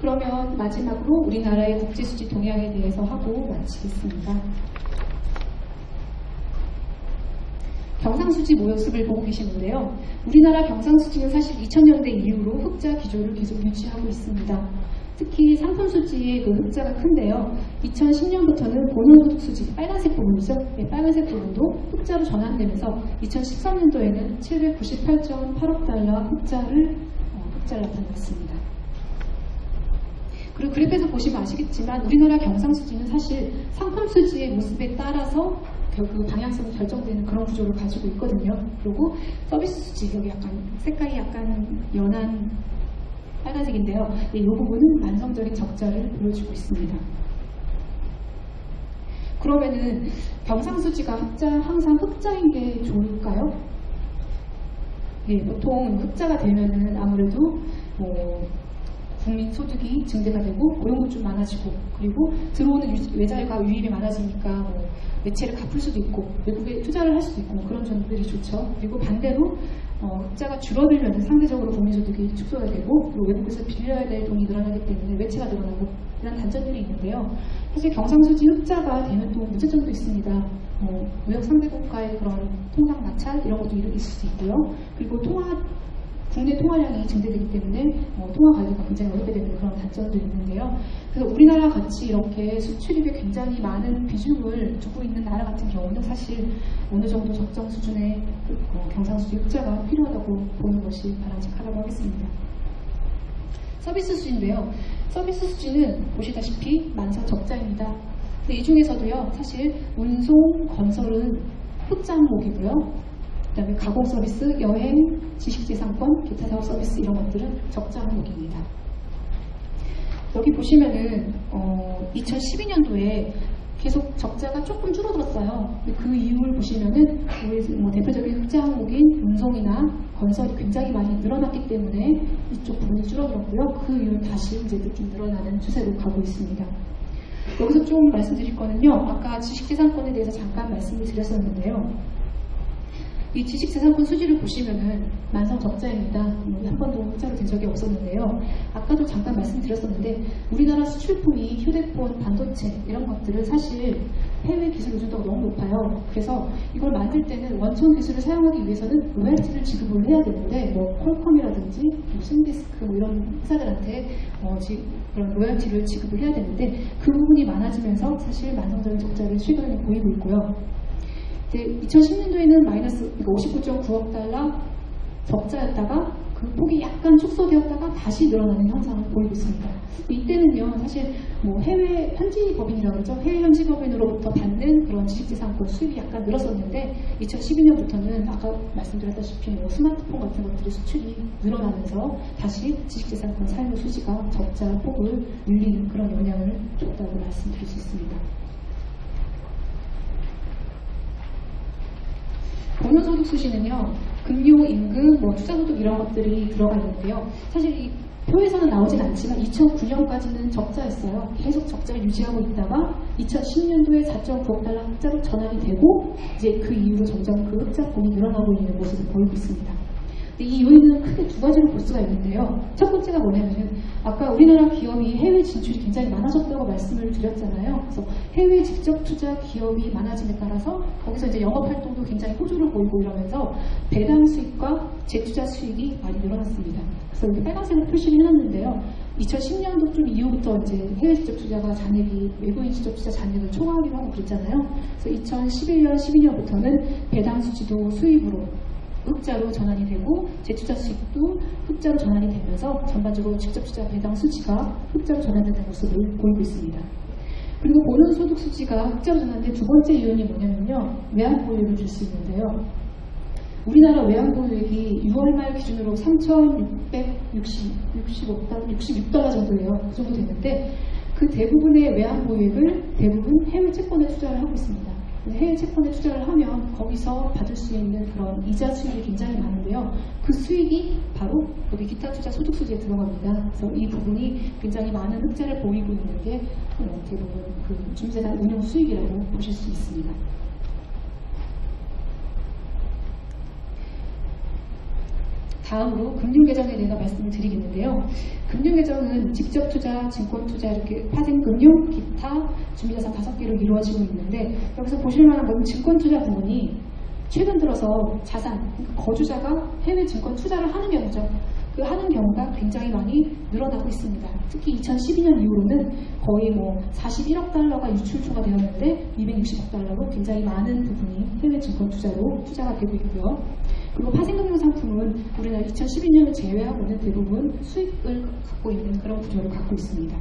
그러면 마지막으로 우리나라의 국제수지 동향에 대해서 하고 마치겠습니다. 경상수지 모습을 보고 계시는데요. 우리나라 경상수지는 사실 2000년대 이후로 흑자 기조를 계속 유지하고 있습니다. 특히 상품수지의 그 흑자가 큰데요. 2010년부터는 본연소득수지, 빨간색 부분이죠. 네, 빨간색 부분도 흑자로 전환되면서 2013년도에는 798.8억 달러 흑자를 나타냈습니다. 그리고 그래프에서 보시면 아시겠지만 우리나라 경상수지는 사실 상품수지의 모습에 따라서 그 방향성이 결정되는 그런 구조를 가지고 있거든요. 그리고 서비스 수지, 여기 약간 색깔이 약간 연한 빨간색인데요. 이 부분은 만성적인 적자를 보여주고 있습니다. 그러면은 경상수지가 항상 흑자인 게 좋을까요? 예, 보통 흑자가 되면은 아무래도 국민 소득이 증대가 되고 고용도 좀 많아지고 그리고 들어오는 외자가 유입이 많아지니까 매체를 갚을 수도 있고 외국에 투자를 할 수도 있고 그런 점들이 좋죠. 그리고 반대로 흑자가 줄어들면 상대적으로 국민 소득이 축소가 되고 그리고 외국에서 빌려야 될 돈이 늘어나기 때문에 매체가 늘어나고 이런 단점들이 있는데요. 사실 경상수지 흑자가 되면 또 문제점도 있습니다. 무역 상대국가의 그런 통상 마찰 이런 것도 있을 수 있고요. 그리고 국내 통화량이 증대되기 때문에 통화 관리가 굉장히 어렵게 되는 그런 단점도 있는데요. 그래서 우리나라 같이 이렇게 수출입에 굉장히 많은 비중을 두고 있는 나라 같은 경우는 사실 어느 정도 적정 수준의 경상수지 흑자가 필요하다고 보는 것이 바람직하다고 하겠습니다. 서비스 수지인데요. 서비스 수지는 보시다시피 만성 적자입니다. 근데 이 중에서도요, 사실 운송, 건설은 흑자 항목이고요. 그 다음에 가공 서비스, 여행, 지식재산권, 기타 사업 서비스 이런 것들은 적자 항목입니다. 여기 보시면은 2012년도에 계속 적자가 조금 줄어들었어요. 그 이유를 보시면은 대표적인 흑자 항목인 운송이나 건설이 굉장히 많이 늘어났기 때문에 이쪽 부분이 줄어들었고요. 그 이유는 다시 이제 좀 늘어나는 추세로 가고 있습니다. 여기서 좀 말씀드릴 거는요. 아까 지식재산권에 대해서 잠깐 말씀을 드렸었는데요. 이 지식재산권 수지를 보시면은 만성 적자입니다. 한 번도 흑자로 된 적이 없었는데요. 아까도 잠깐 말씀드렸었는데 우리나라 수출품이 휴대폰, 반도체 이런 것들은 사실 해외 기술 의존도가 너무 높아요. 그래서 이걸 만들 때는 원천 기술을 사용하기 위해서는 로열티를 지급을 해야 되는데 퀄컴이라든지 신디스크 이런 회사들한테 그런 로열티를 지급을 해야 되는데 그 부분이 많아지면서 사실 만성적인 적자를 최근에 보이고 있고요. 2010년도에는 마이너스 59.9억 달러 적자였다가 그 폭이 약간 축소되었다가 다시 늘어나는 현상을 보이고 있습니다. 이때는요, 사실 해외 현지 법인이라고 그러죠. 해외 현지 법인으로부터 받는 그런 지식재산권 수입이 약간 늘었었는데 2012년부터는 아까 말씀드렸다시피 스마트폰 같은 것들의 수출이 늘어나면서 다시 지식재산권 사용 수지가 적자 폭을 늘리는 그런 영향을 줬다고 말씀드릴 수 있습니다. 본연소득 수지는요, 금융, 임금, 투자소득 이런 것들이 들어가 있는데요. 사실 이 표에서는 나오진 않지만 2009년까지는 적자였어요. 계속 적자를 유지하고 있다가 2010년도에 4.9억 달러 흑자로 전환이 되고 이제 그 이후로 점점 그 흑자폭이 늘어나고 있는 모습을 보이고 있습니다. 근데 이 요인은 크게 두 가지로 볼 수가 있는데요. 첫 번째가 뭐냐면은 아까 우리나라 기업이 해외 진출이 굉장히 많아졌다고 말씀을 드렸잖아요. 그래서 해외 직접 투자 기업이 많아짐에 따라서 거기서 이제 영업 활동도 굉장히 호조를 보이고 이러면서 배당 수익과 재투자 수익이 많이 늘어났습니다. 그래서 이렇게 빨간색으로 표시를 해놨는데요. 2010년도 좀 이후부터 이제 해외 직접 투자가 잔액이 외국인 직접 투자 잔액을 초과하기로 하고 그랬잖아요. 그래서 2011년, 12년부터는 배당 수지도 수입으로 흑자로 전환이 되고 재투자 수익도 흑자로 전환이 되면서 전반적으로 직접 투자 배당 수지가 흑자로 전환되는 모습을 보이고 있습니다. 그리고 본원 소득 수지가 흑자로 전환된 두 번째 요인이 뭐냐면요. 외환 보유액을 줄 수 있는데요. 우리나라 외환 보유액이 6월 말 기준으로 3,666달러 정도예요. 그 정도 되는데 그 대부분의 외환 보유액을 대부분 해외 채권에 투자를 하고 있습니다. 해외 채권에 투자를 하면 거기서 받을 수 있는 그런 이자 수익이 굉장히 많은데요. 그 수익이 바로 여기 기타 투자 소득 수지에 들어갑니다. 그래서 이 부분이 굉장히 많은 흑자를 보이고 있는 게 대부분 그 주식재산 운용 수익이라고 보실 수 있습니다. 다음으로 금융계정에 대해서 말씀을 드리겠는데요. 금융계정은 직접 투자, 증권 투자, 이렇게 파생금융, 기타, 준비자산 5개로 이루어지고 있는데 여기서 보실 만한 건 증권 투자 부분이 최근 들어서 자산, 거주자가 해외 증권 투자를 하는 경우죠. 그 하는 경우가 굉장히 많이 늘어나고 있습니다. 특히 2012년 이후로는 거의 41억 달러가 유출초가 되었는데 260억 달러로 굉장히 많은 부분이 해외 증권 투자로 투자가 되고 있고요. 그리고 파생금융 상품은 우리나라 2012년을 제외하고는 대부분 수익을 갖고 있는 그런 구조를 갖고 있습니다.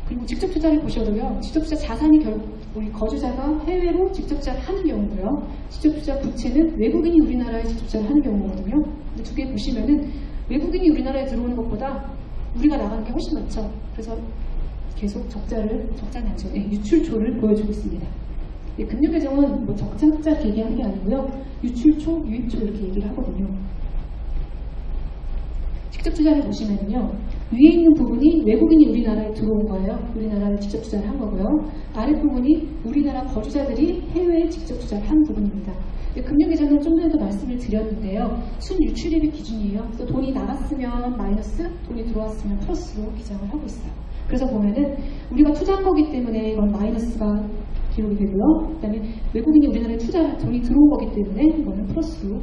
그리고 직접 투자를 보셔도요. 직접 투자 자산이 결국 우리 거주자가 해외로 직접 투자를 하는 경우고요. 직접 투자 부채는 외국인이 우리나라에 직접 투자를 하는 경우거든요. 근데 두 개 보시면은 외국인이 우리나라에 들어오는 것보다 우리가 나가는 게 훨씬 많죠. 그래서 계속 적자는 않죠. 유출초를 보여주고 있습니다. 금융계정은 적자 흑자 이렇게 얘기하는 게 아니고요. 유출초, 유입초 이렇게 얘기를 하거든요. 직접 투자를 보시면요. 위에 있는 부분이 외국인이 우리나라에 들어온 거예요. 우리나라에 직접 투자를 한 거고요. 아랫부분이 우리나라 거주자들이 해외에 직접 투자를 한 부분입니다. 금융계정은 좀 전에도 말씀을 드렸는데요. 순유출입의 기준이에요. 그래서 돈이 나갔으면 마이너스, 돈이 들어왔으면 플러스로 기장을 하고 있어요. 그래서 보면은 우리가 투자한 거기 때문에 이건 마이너스가 기록이 되고요. 그 다음에 외국인이 우리나라에 돈이 들어온 거기 때문에 이거는 플러스로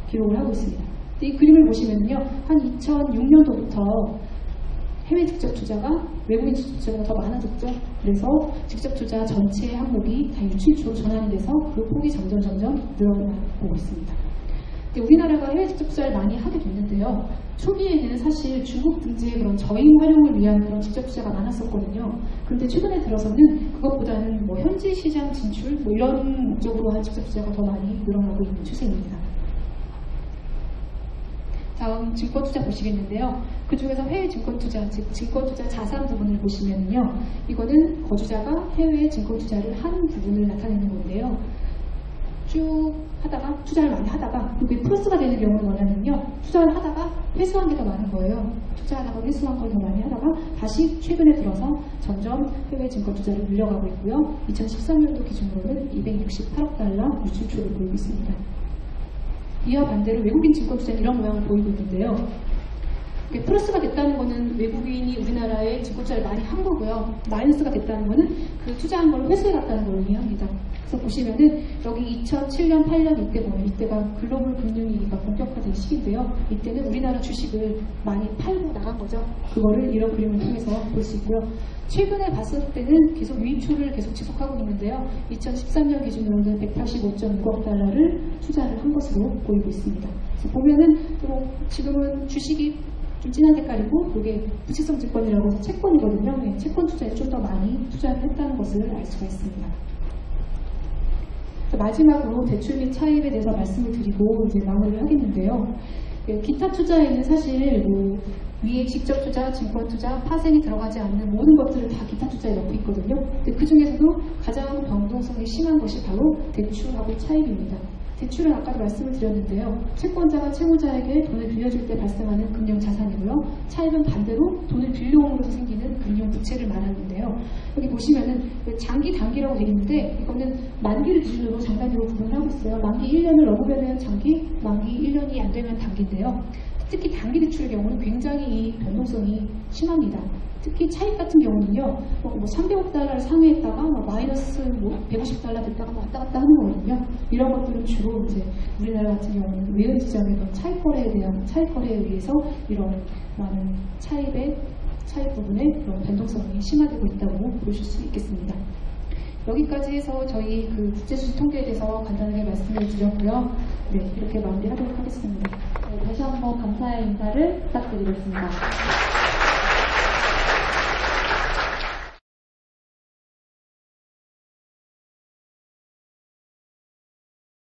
기록을 하고 있습니다. 이 그림을 보시면요. 한 2006년도부터 해외 직접 투자가 외국인 직접 투자가 더 많아졌죠. 그래서 직접 투자 전체 항목이 다 유출초로 전환이 돼서 그 폭이 점점 늘어나고 있습니다. 우리나라가 해외 직접 투자를 많이 하게 됐는데요. 초기에는 사실 중국 등지의 그런 저임 활용을 위한 그런 직접 투자가 많았었거든요. 그런데 최근에 들어서는 그것보다는 현지 시장 진출 이런 목적으로 한 직접 투자가 더 많이 늘어나고 있는 추세입니다. 다음 증권 투자 보시겠는데요. 그 중에서 해외 증권 투자, 즉 증권 투자 자산 부분을 보시면요. 이거는 거주자가 해외 증권 투자를 하는 부분을 나타내는 건데요. 쭉 하다가 투자를 많이 하다가 이게 플러스가 되는 경우는 뭐냐면요. 투자를 하다가 회수한 게 더 많은 거예요. 투자하다가 회수한 걸 더 많이 하다가 다시 최근에 들어서 점점 해외 증권 투자를 늘려가고 있고요. 2013년도 기준으로는 268억 달러 유출초를 보이고 있습니다. 이와 반대로 외국인 증권 투자는 이런 모양을 보이고 있는데요. 플러스가 됐다는 거는 외국인이 우리나라에 증권 투자를 많이 한 거고요. 마이너스가 됐다는 거는 그 투자한 걸 회수해 갔다는 걸 의미합니다. 그래서 보시면은 여기 2007년, 8년 이때 보면 이때가 글로벌 금융위기가 본격화된 시기인데요. 이때는 우리나라 주식을 많이 팔고 나간 거죠. 그거를 이런 그림을 통해서 볼 수 있고요. 최근에 봤을 때는 계속 유입초를 계속 지속하고 있는데요. 2013년 기준으로는 185.6억 달러를 투자를 한 것으로 보이고 있습니다. 그래서 보면은 지금은 주식이 좀 진한 색깔이고 이게 부채성 증권이라고 해서 채권이거든요. 채권 투자에 좀 더 많이 투자를 했다는 것을 알 수가 있습니다. 마지막으로 대출 및 차입에 대해서 말씀을 드리고 이제 마무리를 하겠는데요. 기타 투자에는 사실 위에 직접 투자, 증권 투자, 파생이 들어가지 않는 모든 것들을 다 기타 투자에 넣고 있거든요. 근데 그 중에서도 가장 변동성이 심한 것이 바로 대출하고 차입입니다. 대출은 아까도 말씀을 드렸는데요. 채권자가 채무자에게 돈을 빌려줄 때 발생하는 금융 자산이고요. 차입은 반대로 돈을 빌려옴으로써 생기는 금융 부채를 말하는데요. 여기 보시면은 장기, 단기라고 되어 있는데 이거는 만기를 기준으로 장단위로 구분을 하고 있어요. 만기 1년을 넘으면 장기, 만기 1년이 안 되면 단기인데요. 특히 단기 대출의 경우는 굉장히 이 변동성이 심합니다. 특히 차입 같은 경우는요, 뭐 300억 달러를 상회했다가 마이너스 150달러 됐다가 왔다 갔다 하는 거거든요. 이런 것들은 주로 이제 우리나라 같은 경우는 외연 지점의 차입 거래에 대한 차입 거래에 의해서 이런 많은 차입 부분에 그런 변동성이 심화되고 있다고 보실 수 있겠습니다. 여기까지 해서 저희 그 국제주식 통계에 대해서 간단하게 말씀을 드렸고요. 네, 이렇게 마무리하도록 하겠습니다. 네, 다시 한번 감사의 인사를 부탁드리겠습니다.